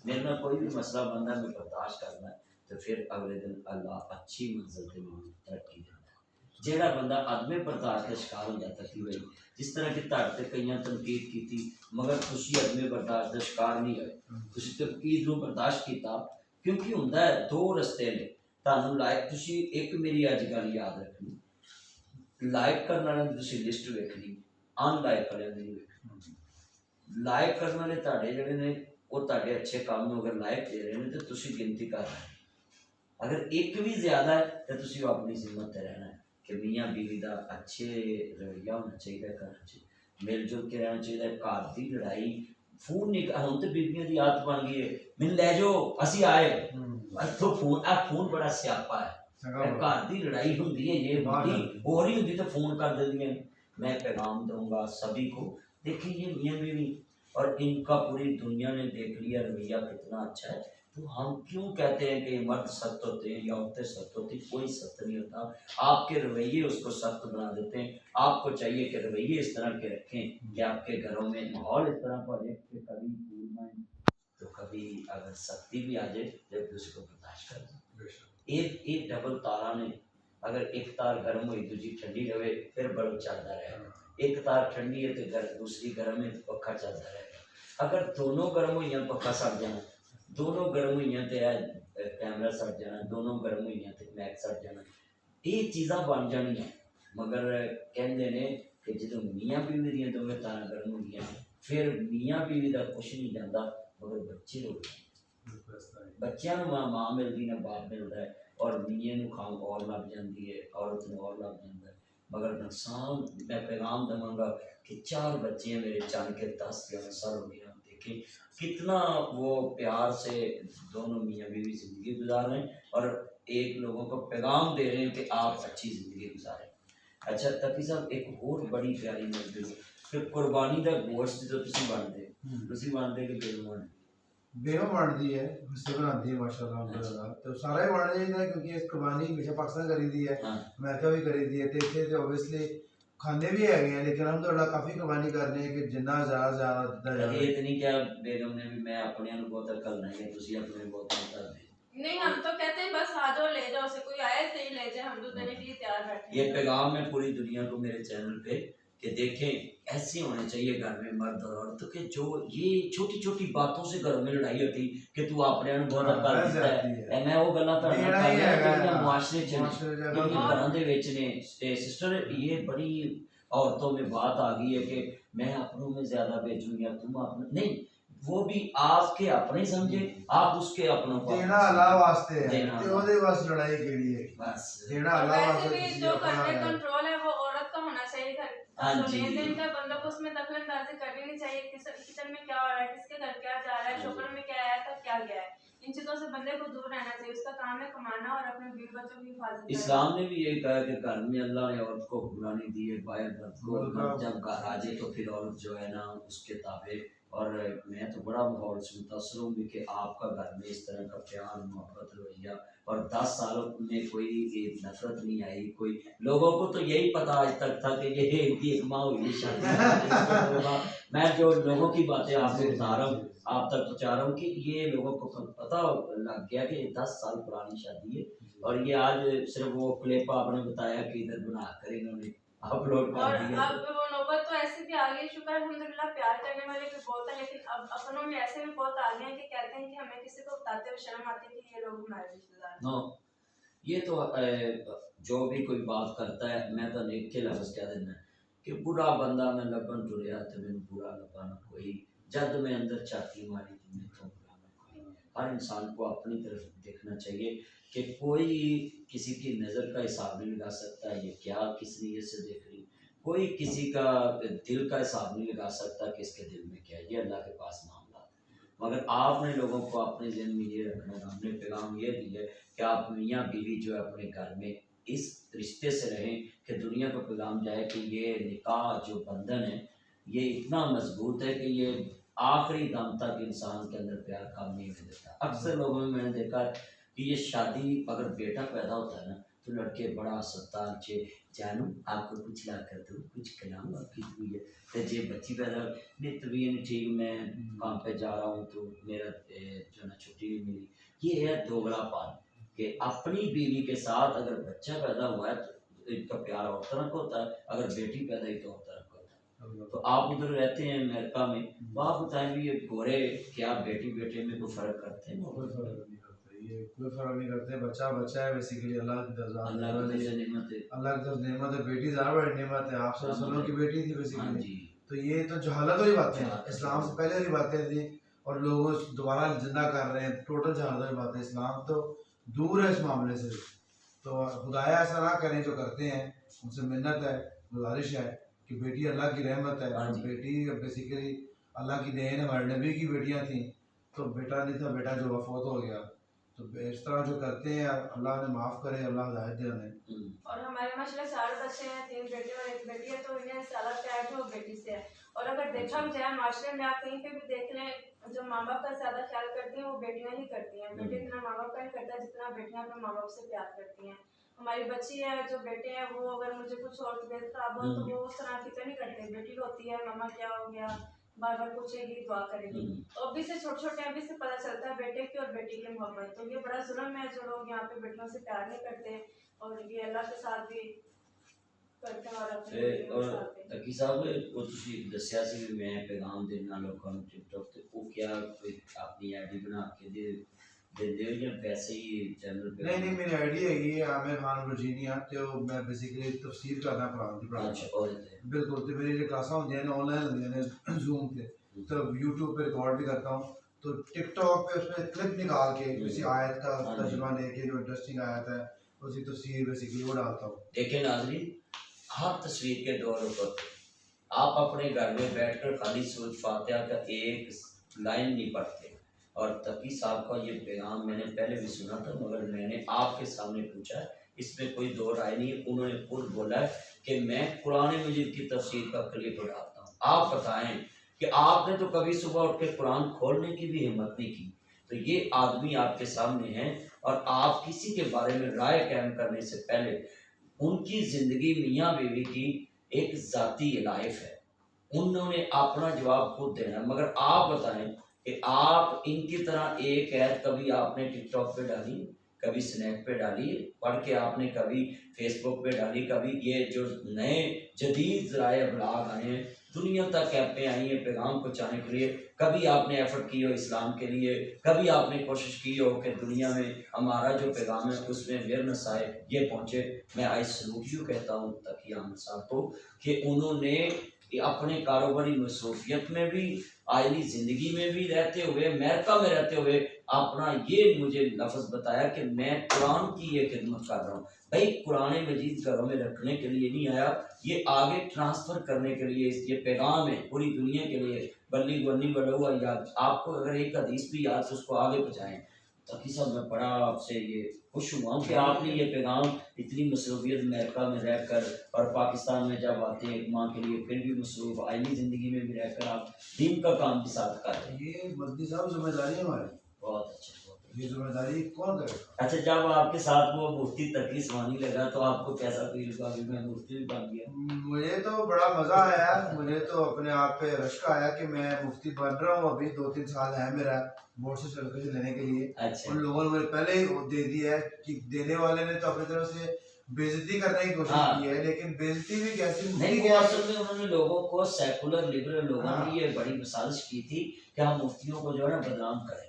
میرے نال کوئی بھی مسئلہ بنتا ہے میں برداشت کرنا ہے تو پھر اگلے دن اللہ اچھی منزل تے مجھے ترقی دیتا ہے. جیڑا بندہ عدم برداشت کا شکار ہو جاتا ہے ہوئے جس طرح کہ تہاڈے تے کئیاں تنقید کیتی مگر تسی عدم برداشت کا شکار نہیں ہوئے. تسی تنقید نو برداشت کیتا کیونکہ ہوندا ہے دو رستے نے. تانوں لائک تسی ایک میری اج گل یاد رکھنی, لائک کرنے والے تسی لسٹ ویکھنی, ان لائک والے نہیں ویکھنی. لائک کرنے والے تہاڈے جڑے نے وہ تہاڈے اچھے کام نو اگر لائک دے رہے ہیں تو تسی گنتی کر رہے ہیں. اگر ایک بھی زیادہ ہے تو تسی اپنی ذمت تے رہنا ہے کہ میاں بیوی دا اچھے رویہ ہونا چاہیے, گھر چ مل جل کے رہنا چاہیے. گھر دی لڑائی فون نہیں ہوں تو بیبیاں دی عادت بن گئی ہے من لے جاؤ اسی آئے تو فون بڑا سیاپا ہے. گھر دی لڑائی ہوندی ہے یہ ہوندی ہو رہی ہوندی تو فون کر دیتی ہیں. میں پیغام دوں گا سبھی کو, دیکھیں یہ میاں بیوی اور ان کا پوری دنیا نے دیکھ لیا رویہ کتنا اچھا ہے. تو ہم کیوں کہتے ہیں کہ مرد سخت ہوتے ہیں یا عورتیں سخت ہوتی ہیں؟ کوئی سخت نہیں ہوتا. آپ کے رویے اس کو سخت بنا دیتے ہیں. آپ کو چاہیے کہ رویے اس طرح کے رکھیں کہ آپ کے گھروں میں ماحول اس طرح کا ہو کہ کبھی پھول مائیں تو کبھی اگر سختی بھی آ جائے تو ایک دوسرے کو برداشت کر دیں. ایک ڈبل تارا نے اگر ایک تار گرم ہوئی دوسری ٹھنڈی رہے پھر بلب چلتا رہے گا. ایک تار ٹھنڈی ہے تو دوسری گرم ہے تو پکھا چلتا رہے گا. اگر دونوں گرم ہوئی پکھا سڑ جانا, دونوں گرم ہوئی تو کیمرہ سڑ جانا, دونوں گرم ہوئی تو میک سڑ جانا. یہ چیزاں بن جانی ہیں. مگر کہندے نے کہ جدو میاں بیوی دیا دونوں تارا گرم ہوئی پھر میاں بیوی کا کچھ نہیں جاتا مگر بچے ہو گئے. بچیاں نو ماں ملتی نہ باپ ملتا ہے اور میاں نو کھان اور لگ جاتی ہے, عورت نو اور لگ جاتا ہے. مگر نقصان میں پیغام دوں گا کہ 4 بچے ہیں میرے چاند کے 10-11 سال ہو گیا. دیکھیں کتنا وہ پیار سے دونوں میاں بیوی زندگی گزار رہے ہیں اور ایک لوگوں کو پیغام دے رہے ہیں کہ آپ اچھی زندگی گزاریں. اچھا تقی صاحب ایک اور بڑی پیاری موضوع ہے کہ قربانی کا گوشت جو تسی بنتے کہ بیگم بنتی ہے حصے بناتی ہے ماشاء اللہ تو سارا ہی بننا چاہیے کیونکہ اس قربانی ہمیشہ پاکستان کری دی ہے, امریکہ بھی کری دی ہے. تو اتنے تو اوبیسلی کھانے بھی ہے لیکن ہم تو اللہ کافی قربانی کرنے ہیں کہ جنہ زیادہ زیادہ دیتا جائے. یہ نہیں کیا بیگم نے بھی میں اپنے کو بہت عقل نہیں ہے تسی اپنے بہت کر دیں. نہیں ہم تو کہتے ہیں بس آ جاؤ لے جاؤ, سے کوئی آئے صحیح لے جائے, ہم تو دینے کے لیے تیار بیٹھے ہیں. یہ پیغام ہے پوری دنیا کو میرے چینل پہ کہ دیکھیں ایسے ہونے چاہیے گھر میں مرد اور عورت کہ جو یہ چھوٹی چھوٹی باتوں سے گھروں میں لڑائی ہوتی کہ تو اپنے بہت عقل دیتا ہے. میں وہ گلاں معاشرے گھروں کے سسٹر یہ بڑی عورتوں میں بات آ گئی ہے کہ میں اپنوں میں زیادہ بھیجوں یا تم اپنے نہیں, وہ بھی آپ کے اپنے سمجھے, آپ اس کے اپنوں کو دینا اللہ واسطے ہے تے اودے واسطے لڑائی کیڑی ہے بس دینا اللہ واسطے. ویسے بھی جو گھر میں کنٹرول ہے وہ عورت کا ہونا چاہیے. گھر لین دین کا بندہ کو اس میں دخل اندازی کرنی نہیں چاہیے. کچن میں کیا ہو رہا ہے, کس کے گھر کیا جا رہا ہے, شوہر میں کیا آیا تھا کیا گیا ہے, ان چیزوں سے بندے کو دور رہنا چاہیے. اس کا کام ہے کمانا اور اپنے بیوی بچوں کی حفاظت کرنا. اسلام نے بھی یہ کہا کہ گھر میں اللہ نے عورت کو حکمرانی دی ہے, باہر مرد کو. جب گھر آ جائے تو پھر عورت جو ہے نا اس کے تابع اور میں تو بڑا ماحول سے متاثر ہوں بھی کہ آپ کا گھر میں اس طرح کا پیار محبت رویہ، اور 10 سالوں میں کوئی نفرت نہیں آئی. کوئی لوگوں کو تو یہی پتا آج تک تھا کہ یہ ان کی ایک ماں ہوئی شادی. میں جو لوگوں کی باتیں آپ کو بتا رہا ہوں، آپ تک پہنچا رہا ہوں کہ یہ لوگوں کو پتا لگ گیا کہ 10 سال پرانی شادی ہے. اور یہ آج صرف وہ کلپ آپ نے بتایا کہ ادھر بنا کر انہوں نے اپلوڈ اور کر دیا. اب وہ نوبت تو ایسی بھی آ گئی، شکر الحمدللہ، پیار کرنے والے بھی بہت ہیں، لیکن اب اپنوں میں ایسے بھی بہت آ گئے ہیں کہ کہتے ہیں کہ ہمیں کسی کو بتاتے ہوئے شرم آتی ہے کہ یہ لوگ ہمارے رشتے دار ہیں. نو یہ تو جو بھی کوئی بات کرتا ہے، میں تو ایک کے لفظ کہہ دینا کہ برا بندہ میں لبن ٹریا تو میں برا لبا نہ کوئی، جد میں اندر چاہتی ماری تو میں تو برا نہ کوئی. ہر انسان کو اپنی طرف دیکھنا چاہیے کہ کوئی کسی کی نظر کا حساب نہیں لگا سکتا یہ کیا کس نیت سے دیکھ رہی. کوئی کسی کا دل کا حساب نہیں لگا سکتا کہ اس کے دل میں کیا ہے، یہ اللہ کے پاس معاملات ہے. مگر آپ نے لوگوں کو اپنے ذہن میں یہ رکھنا ہے، ہم نے پیغام یہ دیا ہے کہ آپ میاں بیوی جو ہے اپنے گھر میں اس رشتے سے رہیں کہ دنیا کو پیغام جائے کہ یہ نکاح جو بندھن ہے یہ اتنا مضبوط ہے کہ یہ آخری دم تک انسان کے اندر پیار کم نہیں ہونے دیتا. اکثر لوگوں میں نے دیکھا ہے کہ یہ شادی اگر بیٹا پیدا ہوتا ہے نا تو لڑکے بڑا ستال چے جانو آپ کو کچھ لا کر دوں کچھ کھلاؤں آپ کی ہوئی ہے تو جی بچی پیدا نہیں طبیعت ٹھیک میں کام پہ جا رہا ہوں تو میرا جو نا چھٹی نہیں ملی. یہ ہے دوگلا پان کہ اپنی بیوی کے ساتھ اگر بچہ پیدا ہوا ہے تو ان کا پیار اور طرح کا ہوتا ہے، اگر بیٹی پیدا ہوئی تو اور طرح کا ہوتا ہے. تو آپ ادھر رہتے ہیں امریکہ میں، تو آپ بتائیں بھی یہ گورے کیا بیٹی بیٹے میں کوئی فرق کرتے ہیں؟ کوئی فرق نہیں کرتے، یہ کوئی فرق نہیں کرتے. بچہ بچہ ہے بیسیکلی اللہ کی طرف اللہ کی نعمت ہے. اللہ کی طرف نعمت ہے. بیٹی زیادہ بڑی نعمت ہے. آپ صلی اللہ علیہ وسلم کی بیٹی تھی بیسیکلی. جی تو یہ تو جہالت والی باتیں ہیں، اسلام سے پہلے والی باتیں تھیں اور لوگ اس دوبارہ زندہ کر رہے ہیں. ٹوٹل جہالت والی باتیں. اسلام تو دور ہے اس معاملے سے. تو خدایا ایسا نہ کریں جو کرتے ہیں، ان سے منت ہے، گزارش ہے کہ بیٹی اللہ کی رحمت ہے. بیٹی بیسیکلی اللہ کی دین ہے. ہمارے نبی کی بیٹیاں تھیں تو بیٹا نہیں تھا، بیٹا جو وفات ہو گیا. تو اس طرح جو کرتے ہیں اللہ نے معاف کرے، اللہ ہدایت دے انہیں. اور ہمارے ماشاءاللہ 4 بچے ہیں، 3 بیٹے اور 1 بیٹی ہے، تو انہیں زیادہ پیار جو بیٹی سے ہے. اور اگر دیکھا بھی جائے معاشرے میں آپ کہیں پہ بھی دیکھ لیں، جو ماں باپ کا زیادہ خیال کرتی ہیں وہ بیٹیاں ہی کرتی ہیں. بیٹے اتنا ماں باپ کا نہیں کرتا جتنا بیٹیاں اپنے ماں باپ سے پیار کرتی ہیں. ہماری بچی ہے، جو بیٹے ہیں وہ اگر مجھے کچھ اور طبیعت خراب ہو تو وہ اس طرح فکر نہیں کرتے. بیٹی ہوتی ہے ماما کیا ہو گیا، بار بار پوچھے گی، دعا کرے گی. تو ابھی سے چھوٹے چھوٹے ابھی سے پتہ چلتا ہے بیٹے کی اور بیٹی کی محبت. تو یہ بڑا ظلم ہے جو لوگ یہاں پہ بیٹیوں سے پیار نہیں کرتے اور یہ اللہ کے ساتھ بھی کرتے ہیں اور اپنے بیٹیوں کے ساتھ بھی. تقی صاحب وہ تسی دسیا سی بھی میں پیغام دینا لوگوں کو ٹک ٹاک تے وہ کیا کوئی اپنی آئی ڈی بنا کے دے دے یا ویسے ہی چینل پہ؟ نہیں میری آئی ڈی ہے یہ عامر خان ورجینیا. تو میں بیسیکلی تفسیر کرنا قرآن کی پڑھانا. بالکل. تو میری جو کلاساں ہوندی ہیں آن لائن ہوندی ہیں زوم پہ، تو یوٹیوب پہ ریکارڈ بھی کرتا ہوں. تو ٹک ٹاک پہ اس میں کلپ نکال کے کسی آیت کا ترجمہ لے کے جو انٹرسٹنگ آیت ہے اسی تفسیر بیسیکلی وہ ڈالتا ہوں. دیکھیں ناظرین، ہر تصویر کے دور پر آپ اپنے گھر میں بیٹھ کر خالی سورۃ فاتحہ کا ایک لائن نہیں پڑھتے. اور تقی صاحب کا یہ پیغام میں نے پہلے بھی سنا تھا مگر میں نے آپ کے سامنے پوچھا ہے، اس میں کوئی دو رائے نہیں. انہوں نے خود بولا ہے کہ میں قرآن مجید کی تفسیر کا کلپ ڈالتا ہوں. آپ بتائیں کہ آپ نے تو کبھی صبح اٹھ کے قرآن کھولنے کی بھی ہمت نہیں کی. تو یہ آدمی آپ کے سامنے ہیں اور آپ کسی کے بارے میں رائے قائم کرنے سے پہلے ان کی زندگی میاں بیوی کی ایک ذاتی لائف ہے، انہوں نے اپنا جواب خود دینا. مگر آپ بتائیں کہ آپ ان کی طرح ایک عید کبھی آپ نے ٹک ٹاک پہ ڈالی، کبھی سنیپ پہ ڈالی، پڑھ کے آپ نے کبھی فیس بک پہ ڈالی، کبھی یہ جو نئے جدید ذرائع ابلاغ آئے ہیں، دنیا تک ایپیں آئی ہیں پیغام پہنچانے کے لیے، کبھی آپ نے ایفرٹ کی ہو اسلام کے لیے، کبھی آپ نے کوشش کی ہو کہ دنیا میں ہمارا جو پیغام ہے اس میں اویئرنیس آئے، یہ پہنچے. میں آئی سلوٹ یو کہتا ہوں تقی احمد صاحب کو کہ انہوں نے اپنے کاروباری مصروفیت میں بھی، آئلی زندگی میں بھی رہتے ہوئے، امریکہ میں رہتے ہوئے اپنا یہ مجھے لفظ بتایا کہ میں قرآن کی یہ خدمت کر رہا ہوں. بھائی قرآن مجید گھروں میں رکھنے کے لیے نہیں آیا، یہ آگے ٹرانسفر کرنے کے لیے، یہ پیغام ہے پوری دنیا کے لیے. بلی گنی بڑا ہوا یاد، آپ کو اگر ایک حدیث بھی یاد تو اس کو آگے پہنچائیں. तकी साहब मैं बड़ा आपसे ये खुश हुआ हूँ कि आपने ये पैगाम इतनी मसरूफियत अमेरिका में रह कर और पाकिस्तान में जब आते हैं एक माँ के लिए फिर भी मसरूफ आईनी ज़िंदगी में भी रहकर आप दीन का काम भी साथ कर रहे हैं। ये बद्दी साहब जिम्मेदारी है हमारी, बहुत अच्छा, बहुत अच्छा। ये जिम्मेदारी कौन करेगा? अच्छा, जब आपके साथ वो मुफ्ती तकी सुहानी लगा तो आपको कैसा फील हुआ कि मैं मुफ्ती भी बन गया? मुझे तो बड़ा मजा आया, मुझे तो अपने आप पे रश्क आया कि मैं मुफ्ती बन रहा हूँ। अभी 2-3 साल है मेरा बोर्ड से सर्टिफिकेट लेने के लिए। अच्छा, उन लोगों ने मुझे पहले ही वो दे दिया है कि देने वाले ने तो अपनी तरफ से बेइज्जती करने की कोशिश हाँ। की है, लेकिन बेइज्जती भी कैसी नहीं, मुफ्ती वो के असल में उन्होंने लोगों को सेकुलर लिबरल लोगों हाँ। ने ये बड़ी साजिश की थी कि हम मुफ्तियों को जो है ना बदनाम करें,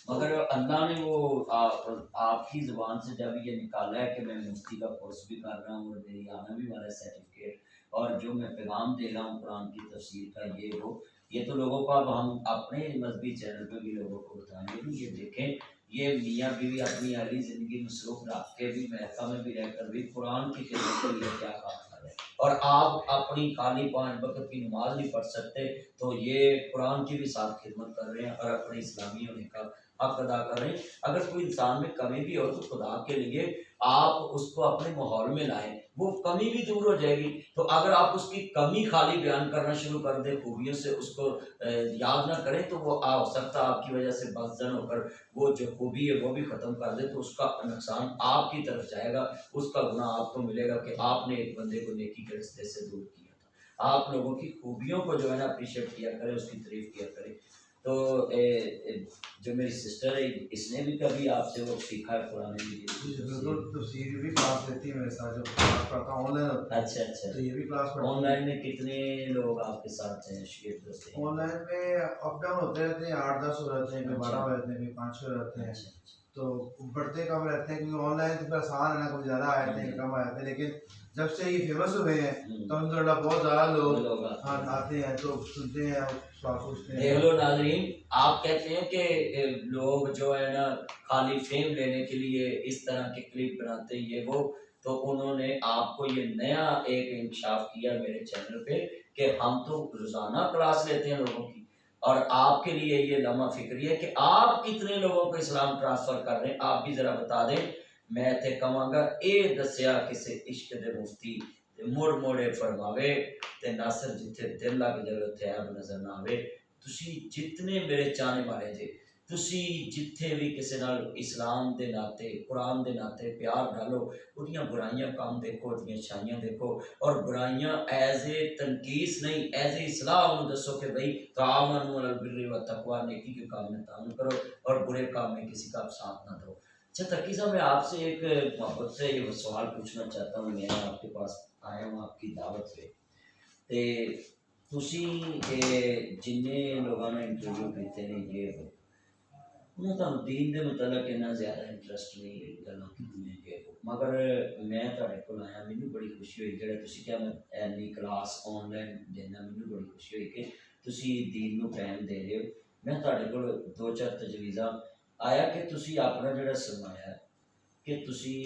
मगर अल्लाह ने वो आपकी ज़ुबान से जब ये निकाला है कि मैं मुफ्ती का कोर्स भी कर रहा हूँ और मेरी आना भी वाला सर्टिफिकेट, और जो मैं पैगाम दे रहा हूँ कुरान की तफसीर का ये तो लोगों को अब हम अपने मजहबी चैनल पे भी लोगों को बताएंगे कि ये देखें ये मियाँ बीवी अपनी अली ज़िंदगी मसरूफ रख के भी महका में भी रहकर भी कुरान की खिदमत के लिए क्या काम कर रहे हैं। और आप अपनी खाली 5 वक्त की नमाज नहीं पढ़ सकते तो ये कुरान की भी साथ खिदमत कर रहे हैं और अपने इस्लामी होने का हक अदा कर रहे हैं। अगर कोई इंसान में कमी भी हो तो खुदा के लिए आप उसको अपने माहौल में लाएं, वो कमी भी दूर हो जाएगी। तो अगर आप उसकी कमी खाली बयान करना शुरू कर दें, खूबियों से उसको याद ना करें, तो वो हो सकता है आपकी वजह से बदजन होकर वो जो खूबी है वो भी ख़त्म कर दे, तो उसका नुकसान आपकी तरफ जाएगा, उसका गुनाह आपको मिलेगा कि आपने एक बंदे को नेकी के रास्ते से दूर किया था। आप लोगों की खूबियों को जो है ना अप्रिशिएट किया करें, उसकी तारीफ किया करें। तो जो मेरी सिस्टर है इसने भी कभी आपसे वो सीखा है कुरान बिल्कुल, तफसीर भी क्लास लेती है मेरे साथ, जब क्लास पढ़ता हूँ ऑनलाइन। अच्छा अच्छा, तो ये भी क्लास पढ़ती है। ऑनलाइन में कितने लोग आपके साथ हैं शेयर करते हैं? ऑनलाइन में अप डाउन होते रहते हैं, 8-10 हो जाते हैं, कभी 12 हो जाते हैं, कभी 5 हो जाते हैं। अच्छा अच्छा, तो बढ़ते कम रहते हैं क्योंकि ऑनलाइन तो फिर आसान है ना, कुछ ज़्यादा आते हैं कम आते हैं। लेकिन जब से ये फेमस हुए हैं तो अलहमदुलिल्लाह बहुत ज़्यादा लोग आते हैं, तो सुनते हैं, सवाल पूछते हैं। देख लो नाज़रीन, आप कहते हैं कि लोग जो है ना खाली फेम लेने के लिए इस तरह के क्लिप बनाते हैं ये वो, तो उन्होंने आपको ये नया एक इंकशाफ किया मेरे चैनल पे कि हम तो रोज़ाना क्लास लेते हैं लोगों की, और आपके लिए ये लम्हा फिक्री है कि आप कितने लोगों को इस्लाम ट्रांसफ़र कर रहे हैं, आप भी ज़रा बता दें। मैं ते कहांगा ये दसिया किसी इश्क दे मुफ्ती मुड़ मोड़े फरमावे ते नासर जिथे दिल लग जाए उत्थे ऐब नज़र ना आवे। ਤੁਸੀਂ ਜਿਤਨੇ ਮੇਰੇ ਚਾਹਨੇ ਵਾਲੇ ਜੇ, ਤੁਸੀਂ ਜਿੱਥੇ ਵੀ ਕਿਸੇ ਨਾਲ ਇਸਲਾਮ ਦੇ ਨਾਤੇ ਕੁਰਾਨ ਦੇ ਨਾਤੇ ਪਿਆਰ ਡਾਲੋ, ਉਹਦੀਆਂ ਬੁਰਾਈਆਂ ਕੰਮ ਦੇਖੋ, ਉਹਦੀਆਂ ਅੱਛਾਈਆਂ ਦੇਖੋ, और बुराइयां एज ए तनकीस नहीं एज ए इस्लाह उन्हें दसो कि भाई तामनु अलल बिर्रि व तकवा, नेकी के काम में ताउन करो और बुरे काम में किसी का साथ ना दो। अच्छा तकी साहब, मैं आपसे एक मोहब्बत से ये सवाल पूछना चाहता हूँ। मैं आपके पास आया हूँ आपकी दावत पे, ते ਤੁਸੀਂ ਜਿੰਨੇ ਲੋਕਾਂ ਨਾਲ ਇੰਟਰਵਿਊ ਕੀਤੇ ਨੇ ਜੇ ਉਹਨਾਂ ਤੁਹਾਨੂੰ ਦੀਨ ਦੇ ਮੁਤਲਕ ਇੰਨਾ ਜ਼ਿਆਦਾ ਇੰਟਰਸਟ ਨਹੀਂ ਗੱਲਾਂ ਕੀਤੀਆਂ ਜੇ, ਮਗਰ ਮੈਂ ਤੁਹਾਡੇ ਕੋਲ ਆਇਆ, ਮੈਨੂੰ ਬੜੀ ਖੁਸ਼ੀ ਹੋਈ ਜਿਹੜਾ ਤੁਸੀਂ ਕਿਹਾ ਮੈਂ ਇੰਨੀ ਕਲਾਸ ਆਨਲਾਈਨ ਦੇਣਾ, ਮੈਨੂੰ ਬੜੀ ਖੁਸ਼ੀ ਹੋਈ ਕਿ ਤੁਸੀਂ ਦੀਨ ਨੂੰ ਟਾਈਮ ਦੇ ਰਹੇ ਹੋ। ਮੈਂ ਤੁਹਾਡੇ ਕੋਲ 2-4 ਤਜਵੀਜ਼ਾਂ ਆਇਆ ਕਿ ਤੁਸੀਂ ਆਪਣਾ ਜਿਹੜਾ ਸਰਮਾਇਆ ਹੈ ਕਿ ਤੁਸੀਂ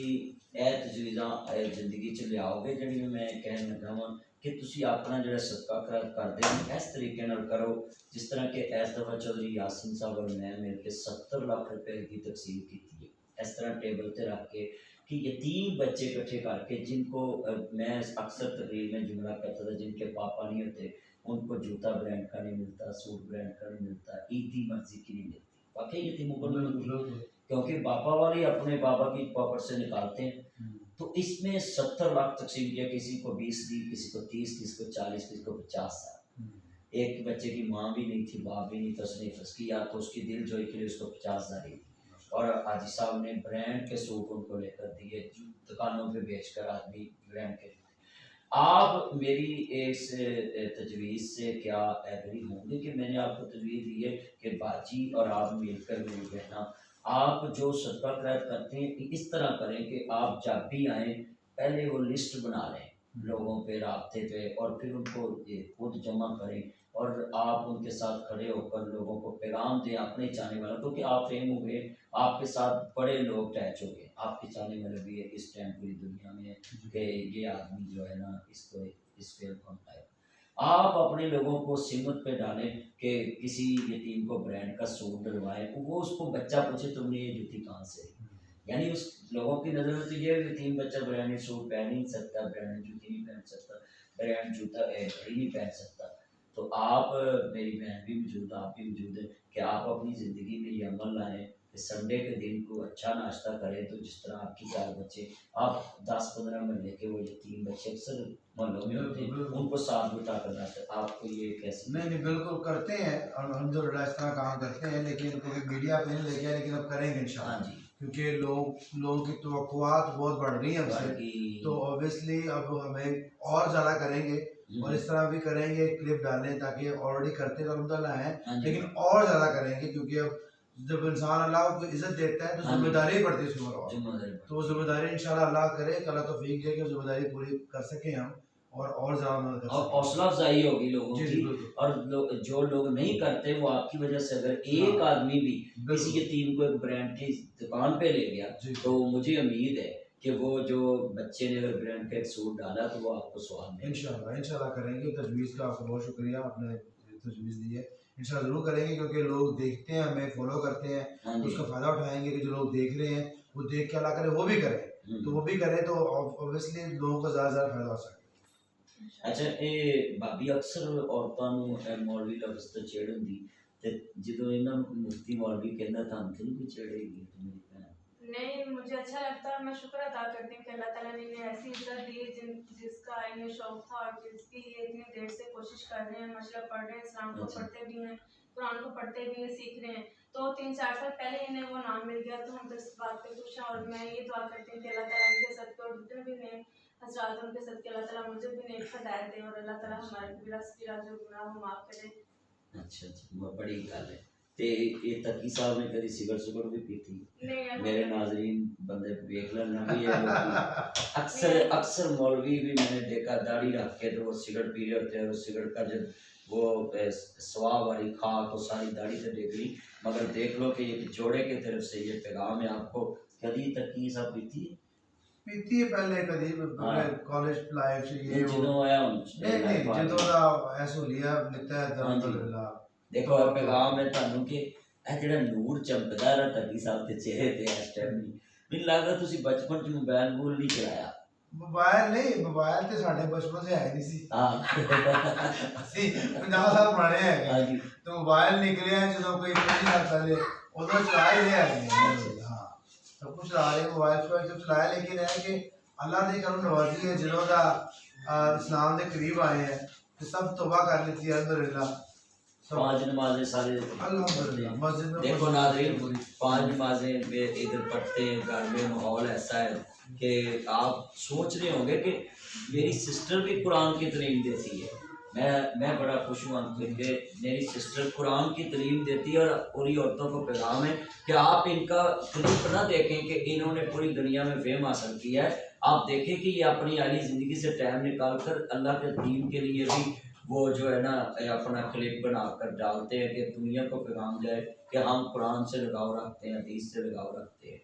ਇਹ ਤਜਵੀਜ਼ਾਂ ਜ਼ਿੰਦਗੀ 'ਚ ਲਿਆਓਗੇ ਜਿਹੜੀਆਂ ਮੈਂ ਕਹਿਣ ਲੱਗਾ ਵਾਂ कि तुसी अपना जो सदका करते हैं इस तरीके नाल करो जिस तरह के इस दफ़ा चौधरी यासीन साहब और मैं मिल के 70 लाख रुपए की तकसीम की है, इस तरह टेबल पर रख के कि यतीम बच्चे इकट्ठे करके जिनको मैं अक्सर तकरीर में जुमला कहता था जिनके पापा नहीं होते, उनको जूता ब्रांड का नहीं मिलता, सूट ब्रांड का नहीं मिलता, ईदी मर्जी की नहीं मिलती, वाकई यतीमों को नहीं मिलती क्योंकि पापा वाले अपने बाबा की पॉकेट से निकालते हैं। तो इसमें 70 लाख तकसीम किया, किसी को 20 दी, किसी को 30, किसी को 40, किसी को 50 साल। एक बच्चे की माँ भी नहीं थी, बाप भी नहीं था, उसने फर्ज किया तो उसकी दिल जोई के लिए उसको 50,000 दी। और हाजी साहब ने ब्रांड के सूट उनको लेकर दिए, दुकानों पे बेचकर आदमी ब्रांड के। आप मेरी इस तजवीज़ से क्या एग्री होंगे कि मैंने आपको तजवीज़ दी है कि बाजी और आप मिलकर मेरी बहना आप जो सदका खैर करते हैं इस तरह करें कि आप जब भी आएँ पहले वो लिस्ट बना लें लोगों पे राब्ते पे, और फिर उनको खुद जमा करें और आप उनके साथ खड़े होकर लोगों को पैगाम दें अपने चाहने वालों, क्योंकि आप फेम हो गए, आपके साथ बड़े लोग अटैच हो गए, आपके चाहने वाले भी इस टाइम पूरी दुनिया में कि ये आदमी जो है ना इसको इस फेम को आए। आप अपने लोगों को सिमत पे डालें कि किसी यतीम को ब्रांड का सूट डलवाएं, वो उसको बच्चा पूछे तुमने ये जूती कहाँ से ली, यानी उस लोगों की नज़र में तो ये यतीम बच्चा ब्रांडेड सूट पहन ही नहीं सकता, ब्रांडेड जूती नहीं पहन सकता, ब्रांड जूता घड़ी नहीं पहन सकता। तो आप मेरी बहन भी मौजूद, आप भी मौजूद है कि आप अपनी ज़िंदगी में ये अमल लाएं कि संडे के दिन को अच्छा नाश्ता करें। तो जिस तरह आपके 4 बच्चे, आप 10-15 महीने के वो यतीम बच्चे अक्सर मोहल्लों में होते हैं, उनको साथ बिठा कर नाश्ता, आपको ये कैसे? नहीं बिल्कुल करते हैं, अल्हम्दुलिल्लाह इस तरह काम करते हैं, लेकिन क्योंकि मीडिया पे नहीं लेके आए, लेकिन अब करेंगे इंशाल्लाह। हाँ जी, क्योंकि लोगों की तवक्कुआत बहुत बढ़ रही हैं हमसे, बाकी तो ऑब्वियसली अब हमें और ज़्यादा करेंगे और इस तरह भी करेंगे, क्लिप डालें ताकि ऑलरेडी करते तो अल्हम्दुलिल्लाह हैं, हाँ जी, लेकिन और ज़्यादा करेंगे क्योंकि अब जब इंसान अल्लाह को इज्जत देता है तो हाँ जी। जिम्मेदारी पड़ती है उसके ऊपर और। जिम्मेदारी तो वो जिम्मेदारी इंशाल्लाह अल्लाह करे कि अल्लाह तौफीक दे कि वो जिम्मेदारी पूरी कर सकें हम और ज़्यादा मदद कर और सकें। हौसला अफजाई होगी लोगों जी की। जी बिल्कुल और जो लोग नहीं करते वो आपकी वजह से अगर एक हाँ, आदमी भी किसी बिल्कुल यतीम को एक ब्रांड की दुकान पे ले गया, जी तो मुझे उम्मीद है कि वो जो बच्चे ने अगर ब्रांड का एक सूट डाला तो वो आपको स्वाद देगा। इंशाल्लाह करेंगे। तजवीज़ का आपका बहुत शुक्रिया, आपने तजवीज़ दी है, इंशाल्लाह ज़रूर करेंगे क्योंकि लोग देखते हैं, हमें फॉलो करते हैं, हाँ तो जी। उसका फ़ायदा उठाएंगे कि जो लोग देख रहे हैं वो देख के अल्लाह करे वो भी करें, तो वो भी करें तो ऑब्वियसली लोगों को ज़्यादा फ़ायदा हो सके। अच्छा, ਇਹ ਭਾਬੀ ਅਕਸਰ ਔਰਤਾਂ ਨੂੰ ਇਹ ਮੌਲਵੀ ਲਫ਼ਜ਼ ਤੋਂ ਚਿੜ ਹੁੰਦੀ, ਤੇ ਜਦੋਂ ਇਹਨਾਂ ਨੂੰ ਮੁਫਤੀ ਮੌਲਵੀ ਕਹਿੰਦਾ ਤੁਹਾਨੂੰ ਤਾਂ ਨਹੀਂ ਕੋਈ ਚਿੜ ਹੈਗੀ ਮੇਰੀ ਭੈਣ? नहीं, मुझे अच्छा लगता है, मैं शुक्र अदा करती हूँ कि अल्लाह ताला ने इन्हें ऐसी इज्जत दी जिसका इन्हें शौक था और जिसकी ये इतनी देर से कोशिश कर रहे हैं, माशाल्लाह पढ़ रहे हैं, इस्लाम को अच्छा। पढ़ते भी हैं, कुरान को पढ़ते भी हैं, सीख रहे हैं। तो 3-4 साल पहले इन्हें वो नाम मिल गया, तो हम तो इस बात पे खुश हैं और मैं ये दुआ करती हूँ कि अल्लाह ताला इनके सदक़े और जितने भी नए हज़रात उनके सदक़े अल्लाह ताला मुझे भी नेक हिदायत दें और अल्लाह ताला हमारे कबीरा सगीरा जो गुनाह हो माफ़ करे। अच्छा अच्छा, बहुत बड़ी गल है। ते ये तकी साहब ने कभी सिगरेट भी पीती? नहीं मेरे नाजरीन बंदे देख लेना भी है लोग अक्सर अक्सर मौलवी भी मैंने देखा दाढ़ी रख के तो वो सिगरेट पी रहे होते हैं, और सिगरेट का जब वो स्वाब वाली खाक वो सारी दाढ़ी से देख ली। मगर देख लो कि ये जोड़े की तरफ से ये पैगाम है आपको, कभी तकी साहब पीती है? पीती है पहले कभी कॉलेज लाइफ से ये वो ਜਦੋਂ ਆਇਆ नहीं ਜਦੋਂ ਦਾ ਐਸੂਲੀਆ ਲਿੱਤਾ ਹੈ ਤਾਂ हाँ जी। अल्हम्दुलिल्लाह देखो ਇਹ ਪੈਗਾਮ ਹੈ ਤੁਹਾਨੂੰ ਕਿ ਇਹ ਜਿਹੜਾ ਨੂਰ ਚਮਕਦਾ ਹੈ ਤਕੀ ਸਾਹਿਬ ਦੇ ਚਿਹਰੇ ਤੇ ਇਸ ਟਾਈਮ ਨਹੀਂ, ਮੈਨੂੰ ਲੱਗਦਾ ਤੁਸੀਂ ਬਚਪਨ ਚ ਮੋਬਾਈਲ ਮੂਲ ਨਹੀਂ ਚਲਾਇਆ। ਮੋਬਾਈਲ ਨਹੀਂ, ਮੋਬਾਈਲ ਤੇ ਸਾਡੇ ਬਚਪਨ ਸੇ ਹੈ ਹੀ ਨਹੀਂ ਸੀ, ਹਾਂ ਅਸੀਂ 50 ਸਾਲ ਪੁਰਾਣੇ ਹੈਗੇ ਹਾਂਜੀ ਤੇ ਮੋਬਾਈਲ ਨਿਕਲਿਆ ਜਦੋਂ ਕੋਈ 20 ਸਾਲ ਪਹਿਲੇ ਉਦੋਂ ਚਲਾ ਹੀ ਰਿਹਾ ਹੈ। ਹਾਂ ਸਭ ਕੁਝ ਚਲਾ ਰਹੇ ਮੋਬਾਈਲ ਪਰ ਜਬ ਚਲਾਇਆ, ਲੇਕਿਨ ਇਹ ਕਿ ਅੱਲਾਹ ਦੀ ਕਰਮ ਨਵਾਜ਼ੀ ਹੈ ਜਦੋਂ ਦਾ ਇਸਲਾਮ ਦੇ ਕਰੀਬ ਆਏ हैं तो सब तौबा कर लेती है अल्हम्दुलिल्लाह। पांच नमाजें सारे अल्हम्दुलिल्लाह मस्जिद में देखो नाज़रीन, पांच नमाजें इधर पढ़ते हैं, घर में माहौल ऐसा है कि आप सोच रहे होंगे कि मेरी सिस्टर भी कुरान की तालीम देती है। मैं बड़ा खुश हूँ कि मेरी सिस्टर कुरान की तालीम देती है, और पूरी औरतों को पैगाम है कि आप इनका क्लिप ना देखें कि इन्होंने पूरी दुनिया में फेम हासिल किया है। आप देखें कि ये अपनी आली ज़िंदगी से टाइम निकाल कर अल्लाह के दीन के लिए भी वो जो है ना अपना क्लिप बनाकर डालते हैं कि दुनिया को पैगाम जाए कि हम कुरान से लगाव रखते हैं, हदीस से लगाव रखते हैं।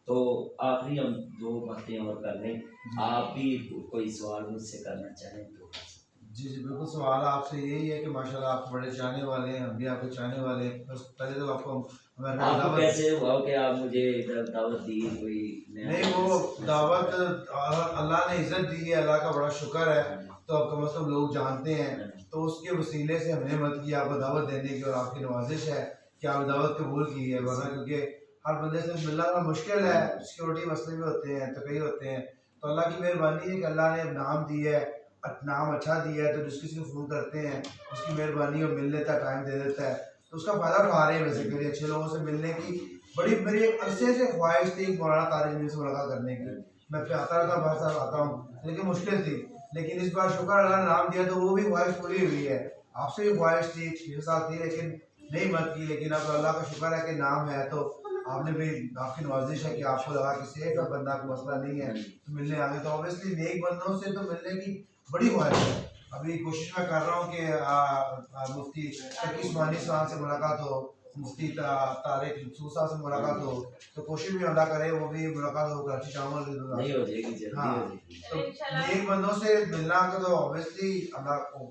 तो आखिरी हम 2 बातें और कर लें, आप भी कोई सवाल मुझसे करना चाहें तो। जी जी बिल्कुल, सवाल आपसे यही है कि माशाल्लाह आप बड़े चाहने वाले हैं, हम भी आपके चाहने वाले हैं। बस पहले तो आपको आपको कैसे हुआ कि आप मुझे इधर दावत दी? कोई नहीं, वो दावत अल्लाह ने इज्जत दी है, अल्लाह का बड़ा शुक्र है, तो अब कम से कम लोग जानते हैं, तो उसके वसीले से हमने हिम्मत की आपको दावत देने की, और आपकी नवाजिश है कि आप दावत कबूल की है। वरना क्योंकि हर बंदे से मिलना बड़ा मुश्किल है, सिक्योरिटी मसले भी होते हैं, तो कई होते हैं, तो अल्लाह की मेहरबानी है कि अल्लाह ने नाम दिया है, नाम अच्छा दिया है, तो जिस किसी को फ़ोन करते हैं उसकी मेहरबानी और मिल लेता है, टाइम दे देता है, तो उसका फ़ायदा उठा रहे हैं। बेसिकली अच्छे लोगों से मिलने की बड़ी मेरी अरसे से ख्वाहिश थी मौलाना तारिक जमील से मुलाकात करने की। मैं फिर आता रहता, बहुत साल आता हूँ, लेकिन मुश्किल थी, लेकिन इस बार शुक्र अल्लाह ने नाम दिया तो वो भी ख्वाहिश पूरी हुई है। आपसे भी ख्वाहिश थी, 6 साल थी, लेकिन नहीं मत की, लेकिन अब अल्लाह का शुक्र है कि नाम है, तो आपने भी, आपकी नवाजिश है कि आपको लगा कि सेफ है बंदा, को मसला नहीं है, तो मिलने आ गए। तो ऑब्वियसली नेक बंदों से तो मिलने की बड़ी ख्वाहिश है। अभी कोशिश मैं कर रहा हूँ कि मुफ्ती तकी उस्मानी साहब से मुलाकात हो, मुफ्ती तारिक सूद साहब से मुलाकात हो, तो कोशिश भी अल्लाह करे वो भी मुलाकात हो, कराची शामिल नहीं हो जाएगी, जल्दी हाँ, हो जाएगी। तो नेक बंदों से मिलना का तो ऑब्वियसली अल्लाह को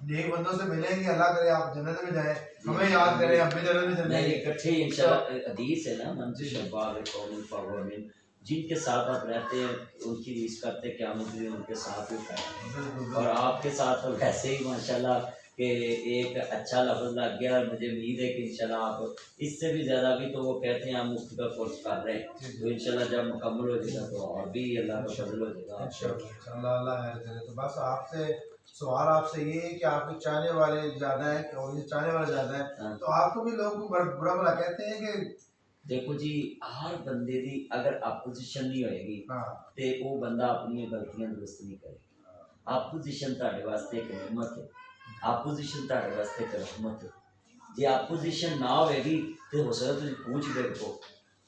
नेक बंदों से मिलेंगे, अल्लाह करे आप जन्नत में जाएं, हमें याद करें, हम भी जन्नत में चले नहीं जाएंगे। इकट्ठे इंशाल्लाह हदीस है ना मन शब्बाब कौम फवमिन, जिनके साथ आप रहते हैं उनकी रीस करते क़यामत में उनके साथ ही खड़े। और आपके साथ तो वैसे ही माशाल्लाह कि एक अच्छा लफ्ज़ लग गया और मुझे उम्मीद है कि इंशाल्लाह आप इससे भी ज़्यादा भी, तो वो कहते हैं हम मुफ्त का कोर्स कर रहे हैं, तो इंशाल्लाह जब मुकम्मल हो जाएगा तो और भी अल्लाह का फजल हो जाएगा आपको। इंशाल्लाह अल्लाह खैर करे। तो बस आपसे सवाल आपसे ये है कि आपके चाहने वाले ज़्यादा हैं और ये चाहने वाले ज़्यादा हैं, हाँ। तो आपको भी लोग बुरा भला कहते हैं कि देखो जी हर बंदे दी अगर अपोजिशन नहीं होएगी हाँ ते वो बंदा अपनी गलतियां दुरुस्त नहीं करेगा। अपोजिशन ਤੁਹਾਡੇ ਵਾਸਤੇ ਇੱਕ ਨਿਮਤ ਹੈ, अपोजिशन ਤੁਹਾਡੇ ਵਾਸਤੇ ਇੱਕ ਰਹਿਮਤ ਹੈ। ਜੇ अपोजिशन ना होएगी ਤੇ ਹੋ ਸਕਦਾ ਤੁਸੀਂ ਪੂਛ ਦੇਖੋ,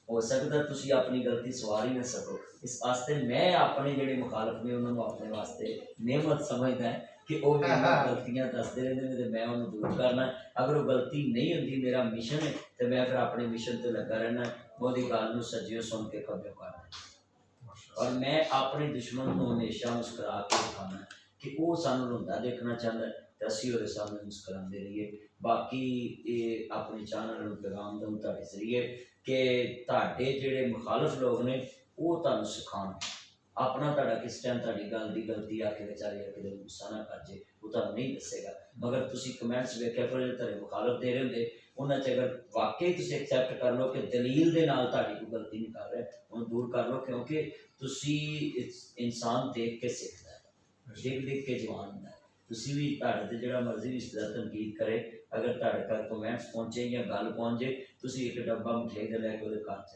ਹੋ ਸਕਦਾ ਤੁਸੀਂ ਆਪਣੀ ਗਲਤੀ ਸਵਾਰ ਹੀ ਨਾ ਸਕੋ। ਇਸ ਵਾਸਤੇ ਮੈਂ ਆਪਣੇ ਜਿਹੜੇ ਮੁਖਾਲਫ ਨੇ ਉਹਨਾਂ ਨੂੰ ਆਪਣੇ ਵਾਸਤੇ ਨਿਮਤ ਸਮਝਦਾ ਕਿ ਉਹ ਮੇਰੀਆਂ ਗਲਤੀਆਂ ਦੱਸਦੇ ਰਹਿੰਦੇ ਨੇ ਤੇ ਮੈਂ ਉਹਨੂੰ ਦੂਰ ਕਰਨਾ। ਅਗਰ ਉਹ ਗਲਤੀ ਨਹੀਂ ਹੁੰਦੀ ਮੇਰਾ ਮਿਸ਼ਨ ਹੈ ਤੇ ਮੈਂ ਫਿਰ ਆਪਣੇ ਮਿਸ਼ਨ ਤੇ ਲੱਗਾ ਰਹਿਣਾ, ਉਹਦੀ ਗੱਲ ਨੂੰ ਸੱਜਿਓ ਸੁਣ ਕੇ ਖੱਬਿਓ ਕਰਨਾ। ਔਰ ਮੈਂ ਆਪਣੇ ਦੁਸ਼ਮਣ ਨੂੰ ਹਮੇਸ਼ਾ ਮੁਸਕਰਾ ਕੇ ਦਿਖਾਉਣਾ ਕਿ ਉਹ ਸਾਨੂੰ ਰੋਂਦਾ ਦੇਖਣਾ ਚਾਹੁੰਦਾ ਤੇ ਅਸੀਂ ਉਹਦੇ ਸਾਹਮਣੇ ਮੁਸਕਰਾਉਂਦੇ ਰਹੀਏ। ਬਾਕੀ ਇਹ ਆਪਣੇ ਚੈਨਲ ਨੂੰ ਪੈਗਾਮ ਦਊਂ ਤੁਹਾਡੇ ਜ਼ਰੀਏ ਕਿ ਤੁਹਾਡੇ ਜਿਹੜੇ ਮੁਖਾਲਫ ਲੋਕ ਨੇ ਉਹ ਤੁਹਾਨੂੰ ਸਿਖਾਉਣ ਆਪਣਾ ਤੁਹਾਡਾ ਕਿਸ ਟਾਈਮ ਤੁਹਾਡੀ ਗੱਲ ਦੀ ਗਲਤੀ ਆ ਕੇ ਵਿਚਾਰੇ ਆ ਕੇ ਗੁੱਸਾ ਨਾ ਕਰ ਜੇ, ਉਹ ਤੁਹਾਨੂੰ ਨਹੀਂ ਦੱਸੇਗਾ। ਮਗਰ ਤੁਸੀਂ ਕਮੈਂਟਸ ਵੇਖਿਆ ਕਰੋ ਜਿਹੜੇ ਤੁਹਾਡੇ ਮੁਖਾਲਫ ਦੇ ਰਹੇ ਹੁੰਦੇ ਉਹਨਾਂ 'ਚ ਅਗਰ ਵਾਕਈ ਤੁਸੀਂ ਐਕਸੈਪਟ ਕਰ ਲਓ ਕਿ ਦਲੀਲ ਦੇ ਨਾਲ ਤੁਹਾਡੀ ਕੋਈ ਗਲਤੀ ਨਹੀਂ ਕਰ ਰਿਹਾ, ਉਹਨੂੰ ਦੂਰ ਕਰ ਲਓ, ਕਿਉਂਕਿ ਤੁਸੀਂ ਇਨਸਾਨ ਦੇਖ ਕੇ ਸਿੱਖਦਾ ਹੈ, ਦੇਖ ਕੇ ਜਵਾਨ ਹੁੰਦਾ ਹੈ। ਤੁਸੀਂ ਵੀ ਤੁਹਾਡੇ ਤੇ ਜਿਹੜਾ ਮਰਜ਼ੀ ਰਿਸ਼ਤੇਦਾਰ ਤਨਕੀਦ ਕਰੇ, ਅਗਰ ਤੁਹਾਡੇ ਘਰ ਕਮੈਂਟਸ ਪਹੁੰਚੇ ਜਾਂ ਗੱਲ ਪਹੁੰਚੇ, ਤੁਸੀਂ ਇੱਕ ਡੱਬਾ ਮਠਿਆਈ ਦਾ ਲੈ ਕੇ ਉਹਦੇ ਘਰ ਚ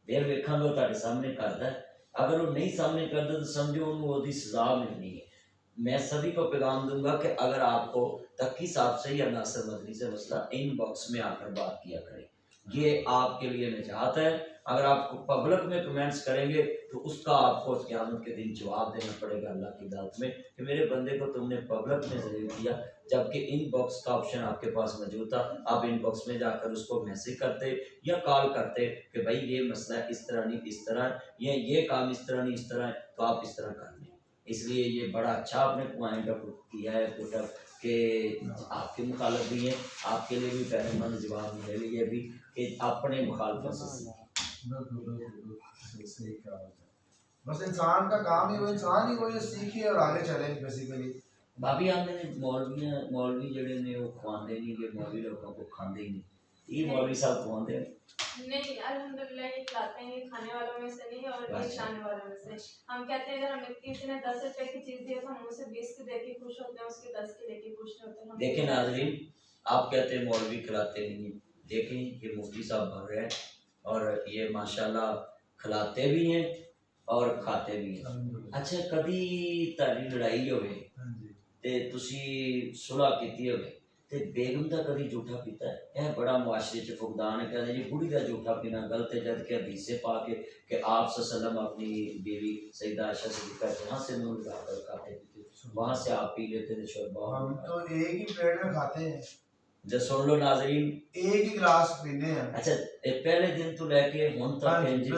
ਦੇਰ ਵੇਖਾਂਗੇ ਉਹ ਤੁਹਾਡੇ ਸਾਹਮਣੇ ਕਰਦਾ। अगर वो नहीं सामने करता तो समझो उनको वो सज़ा मिलनी है। मैं सभी को पैगाम दूंगा कि अगर आपको तकी साहब से या नासिर मदनी से मसला इनबॉक्स में आकर बात किया करें, ये आपके लिए निजात है। अगर आप पब्लिक में कमेंट्स करेंगे तो उसका आपको क़यामत के दिन जवाब देना पड़ेगा अल्लाह की अदालत में कि मेरे बंदे को तुमने पब्लिक में जलील किया, जबकि इनबॉक्स का ऑप्शन आपके पास मौजूद था। आप इनबॉक्स में जाकर उसको मैसेज करते या कॉल करते कि भाई ये मसला इस तरह नहीं इस तरह, ये काम इस तरह नहीं इस तरह है, तो आप इस तरह कर लें। इसलिए ये बड़ा अच्छा आपने पॉइंट अप किया है पुटअप कि आपके मुखालफ भी हैं, आपके लिए भी फ़ायदेमंद जवाब मेरे लिए भी कि अपने मुखालफों से सही कहा। बस इंसान का काम ही वो, इंसान ही वो ये सीखे और आगे चले बेसिकली। भाभी आते ने मौलवी जड़े ने वो खुआते नहीं, ये मौलवी लोगों को खाते ही नहीं, ये मौलवी साहब खुआते हैं नहीं अल्हम्दुलिल्लाह ये खिलाते हैं, ये खाने वालों में से नहीं और ये खिलाने वालों में से। हम कहते हैं अगर हमें किसी ने 10 रुपए की चीज़ दी है तो हम उसे 20 की देके खुश होते हैं, उसके 10 की देके खुश नहीं होते। देखें नाज़रीन, आप कहते हैं मौलवी खिलाते नहीं, देखें ये मुफ्ती साहब भर रहे हैं और ये माशाल्लाह खिलाते भी हैं और खाते भी हैं। अच्छा कभी तारी लड़ाई होवे ते तुसी सुलह कीती होवे ते बेगम दा कभी झूठा पीता है? यह बड़ा मुआशरे च फुकदान है, कहते जी बुढ़ी का झूठा पीना गलत है, जबकि हदीसें पा कि आप सल्लल्लाहु अपनी बीवी सईदा आयशा सिद्दीक़ा जहाँ से मुंह लगाकर खाते पीते वहाँ से आप पी लेते थे शोरबा। हम तो एक ही प्लेट में खाते हैं, जो सुन लो नाजरीन, एक ही गिलास पीने हैं। अच्छा पहले दिन तो लैके हुण तक इंज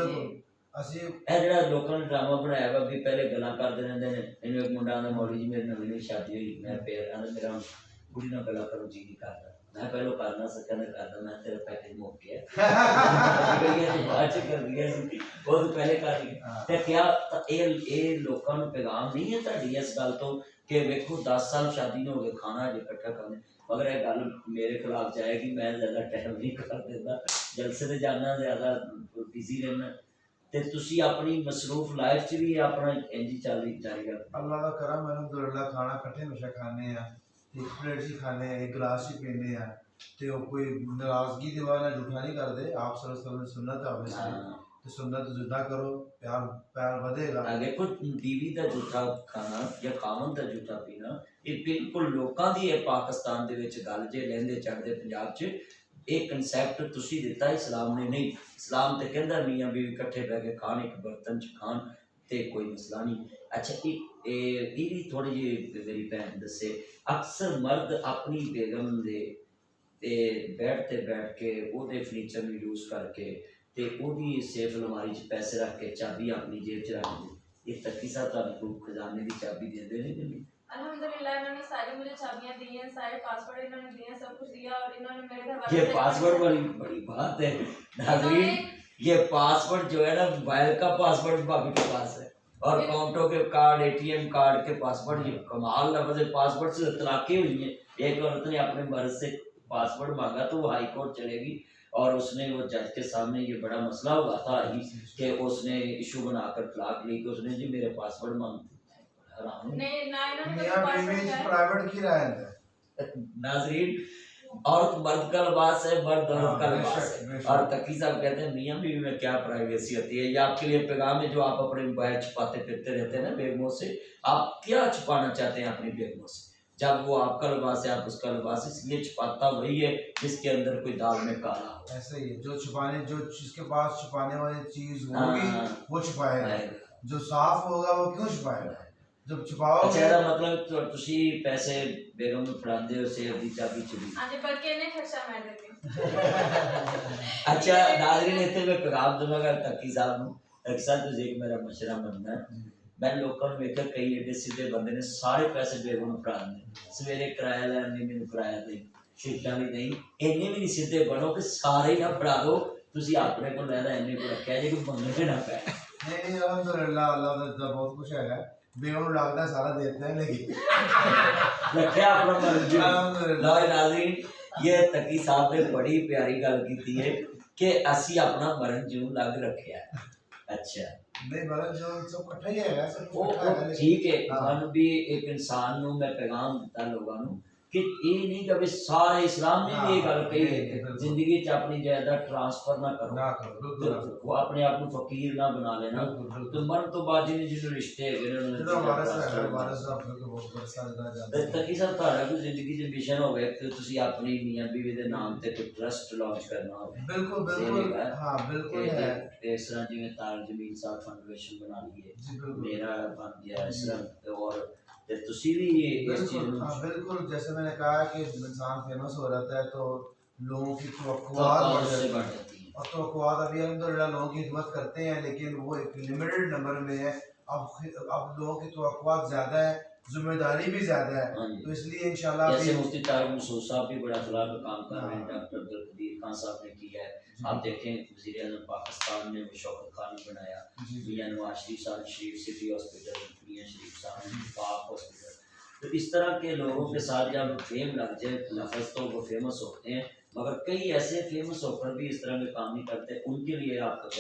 ਅਸੀਂ ਇਹ ਜਿਹੜਾ ਲੋਕਾਂ ਨੇ ਡਰਾਮਾ ਬਣਾਇਆ ਵਾ ਵੀ ਪਹਿਲੇ ਗੱਲਾਂ ਕਰਦੇ ਰਹਿੰਦੇ ਨੇ। ਇਹਨੂੰ ਇੱਕ ਮੁੰਡਾ ਆਂਦਾ ਮੌਲਵੀ ਜੀ ਮੇਰੇ ਨਵੀਂ ਨਵੀਂ ਸ਼ਾਦੀ ਹੋਈ, ਮੈਂ ਫੇਰ ਆਂਦਾ ਮੇਰਾ ਕੁੜੀ ਨਾਲ ਗੱਲਾਂ ਕਰੋ ਜੀ ਨਹੀਂ ਕਰਦਾ, ਮੈਂ ਪਹਿਲਾਂ ਕਰਨਾ ਸਕਿਆ ਨਾ ਕਰਦਾ, ਮੈਂ ਤੇਰਾ ਪੈਕੇਜ ਮੁੱਕ ਗਿਆ ਬਾਅਦ ਚ ਕਰ ਗਿਆ ਸੀ, ਉਹ ਤੋਂ ਪਹਿਲੇ ਕਰ ਲਿਆ। ਤੇ ਕਿਆ ਇਹ ਲੋਕਾਂ ਨੂੰ ਪੈਗਾਮ ਨਹੀਂ ਹੈ ਤੁਹਾਡੀ ਇਸ ਗੱਲ ਤੋਂ ਕਿ ਵੇਖੋ 10 ਸਾਲ ਸ਼ਾਦੀ ਨੂੰ ਹੋ ਗਏ, ਖਾਣਾ ਅਜੇ ਇਕੱਠਾ ਖਾਂਦੇ, मगर यह गल मेरे खिलाफ जाएगी, मैं ज़्यादा टाइम नहीं कर देता, जलसे से जाना ज़्यादा बिजी रहना ते तुसी अपनी मसरूफ लाइफ च भी अपना इंज जारी कर। अल्लाह का करम है अल्हम्दुलिल्लाह, खाना इकट्ठे हमेशा खाने हैं, एक प्लेट ही खाने हैं, एक गिलास ही पीने हैं, ते कोई नाराजगी की वजह नाल झूठा नहीं करते। आप सल्लल्लाहु अलैहि वसल्लम सुन्नत है ऑब्वियसली, तो सुन्नत जिद्दा करो, प्यार प्यार बढ़ेगा। देखो बीवी का झूठा खाना या खावन का झूठा पीना ये बिल्कुल लोगों की है पाकिस्तान दे विच गल जे लैंदे चढ़दे पंजाब च एक कंसैप्ट तुसी दिता इस्लाम ने नहीं। इस्लाम तो कहता मियाँ बीवी इकट्ठे बह के खान, एक बर्तन च खान ते कोई मसला नहीं। अच्छा ये भी थोड़ी जी मेरी भैन दसे, अक्सर मर्द अपनी बेगम दे बैठ के ओदे फर्नीचर में यूज़ करके ते ओदी सेफ अलमारी च पैसे रख के चाबी अपनी जेब च रख दे। ये तकी साहब तुहानू खजाने की चाबी देंदे नहीं? अल्हम्दुलिल्लाह इन्होंने सारी मुझे चाबियां दी हैं, सारे पासवर्ड इन्होंने दिए हैं, सब कुछ दिया और इन्होंने मेरे घर वालों ये से पासवर्ड बड़ी बड़ी बात है नाज़रीन, ये पासवर्ड जो है ना मोबाइल का पासवर्ड भाभी के पास है और अकाउंटों के कार्ड एटीएम कार्ड के पासवर्ड, ये कमाल लफ्ज़ है। पासवर्ड से तलाक़ें हुई हैं। एक औरत ने अपने मर्द से पासवर्ड मांगा तो वो हाई कोर्ट चलेगी और उसने वो जज के सामने ये बड़ा मसला हुआ था कि उसने इशू बनाकर तलाक ली कि उसने जी मेरे पासवर्ड मांगते नहीं ना इन्होंने कभी मियां पासवर्ड बीवी दिया है। प्राइवेट की राय है। नाजरीन, औरत मर्द का लिबास है, मर्द औरत का हाँ, लिबास बेशक, है। बेशक। और तकी साहब कहते हैं मियां बीवी में क्या प्राइवेसी होती है। ये आपके लिए पैगाम है जो आप अपने मोबाइल छुपाते फिरते रहते हैं ना बेगमों से। आप क्या छुपाना चाहते हैं अपनी बेगमों से? जब वो आपका लिबास है आप उसका लिबास, इसलिए छुपाता वही है जिसके अंदर कोई दाल में काला हो। ऐसा ही है, जो छुपाने, जो जिसके पास छुपाने वाली चीज हाँ, होगी वो छुपाएगा, आएगा। जो साफ होगा वो क्यों छुपाएगा? जब छुपाओगे अच्छा ਇਹਦਾ मतलब तो तुसी पैसे बेगम ਨੂੰ ਫੜਾਉਂਦੇ ਹੋ शेर ਦੀ ਚਾਬੀ ਚੁਬੀ। हाँ जी, बल्कि इन्हें खर्चा मैं देती हूँ। अच्छा नाज़रीन, ਇੱਥੇ ਮੈਂ ਪੈगाਮ ਦਵਾਂਗਾ ਤੱਕੀ ਸਾਹਿਬ ਨੂੰ। ਤੱਕੀ ਸਾਹਿਬ ਤੁਸੀਂ ਇੱਕ ਮੇਰਾ ਮਸ਼ਵਰਾ ਮੰਨਣਾ, ਮੈਂ ਲੋਕਾਂ ਨੂੰ ਵੇਖਿਆ ਕਈ ਏਡੇ ਸਿੱਧੇ ਬੰਦੇ ਨੇ ਸਾਰੇ ਪੈਸੇ ਬੇਗਮ ਨੂੰ ਫੜਾ ਦਿੰਦੇ। ਸਵੇਰੇ ਕਿਰਾਇਆ ਲੈਣ ਲਈ ਮੈਨੂੰ ਕਿਰਾਇਆ ਦੇ, ਸ਼ੀਟਾਂ ਵੀ ਨਹੀਂ, ਇੰਨੇ ਵੀ ਨਹੀਂ ਸਿੱਧੇ ਬਣੋ ਕਿ ਸਾਰੇ ਹੀ ਨਾ ਫੜਾ ਦਿਓ। ਤੁਸੀਂ ਆਪਣੇ ਕੋਲ ਲੈਣਾ ਇੰਨੇ ਕੋਲ ਰੱਖਿਆ ਜੇ ਕੋਈ ਮੰਗਣੇ ਨਾ ਪੈ। नहीं अल्हम्दुलिल्लाह, अल्लाह का बहुत कुछ है। बेगम लगता है सारा देते हैं लेकिन रखिया अपना मर्जी। अल्हम्दुलिल्लाह। लो नाज़रीन, ये तकी साहब ने बड़ी प्यारी गल की है कि असी अपना मरण जून लग रखिया है। अच्छा नहीं मतलब जो सब इकट्ठा ही है, सब वो कुछ इकट्ठा है लेकिन ठीक है। हाँ। मन भी एक इंसान ਨੂੰ मैं पैगाम दिता लोगों ਨੂੰ कि ਇਹ ਨਹੀਂ ਕਿ ਵੀ ਸਾਰੇ इस्लाम ने भी ये गल कही है कि जिंदगी च अपनी जायदाद ट्रांसफर ना करो, ना करो, तो बिल्कुल वो अपने आप को फकीर ना बना लेना। बिल्कुल। तो मरण तो बाद जिन्हें रिश्ते है जो हमारे साथ है, हमारे साथ बिल्कुल बहुत बरसा जाता है। तकी साहब ਤੁਹਾਡਾ ਕੋਈ ਜ਼ਿੰਦਗੀ 'ਚ ਮਿਸ਼ਨ ਹੋਵੇ ਕਿ ਤੁਸੀਂ ਆਪਣੀ ਮੀਆਂ ਬੀਵੀ ਦੇ ਨਾਮ ਤੇ ਕੋਈ ਟਰਸਟ ਲਾਂਚ ਕਰਨਾ ਹੋਵੇ? बिल्कुल सेम बिल्कुल है। हाँ बिल्कुल है इस तरह जिਵੇਂ तार जमील साहब फाउंडेशन बना लिए, जी बिल्कुल मेरा बन गया इस तरह, और ते तुसी भी इस चीज बिल्कुल। ਨੂੰ हाँ बिल्कुल, जैसे मैंने कहा कि इंसान फेमस हो जाता है तो लोगों की तवक्कुआत तवक्कुआत बढ़ उससे जाती बढ़ है। जाती है। और तवक्कुआत अभी अल्हम्दुलिल्लाह लोगों की खिदमत करते हैं लेकिन वो एक लिमिटेड नंबर में है। अब लोगों की तवक्कुआत ज़्यादा है, जिम्मेदारी भी ज़्यादा है, हाँ जी। तो इसलिए इंशाल्लाह जैसे अभी मुफ्ती तारिक मसूद साहब भी बड़ा अखलाक का काम कर रहे हैं, हाँ। डॉक्टर अब्दुल कदीर खान साहब ने किया है। आप देखें वज़ीर आज़म पाकिस्तान ने शौकत खान बनाया, जी जी मियां नवाज शरीफ सिटी हॉस्पिटल, मियां शरीफ साहब पाक हॉस्पिटल। तो इस तरह के लोगों के साथ जब फेम लग जाए लफ्ज़ तो वो फेमस होते हैं, मगर कई ऐसे फेमस होकर भी इस तरह के काम नहीं करते। उनके लिए आपका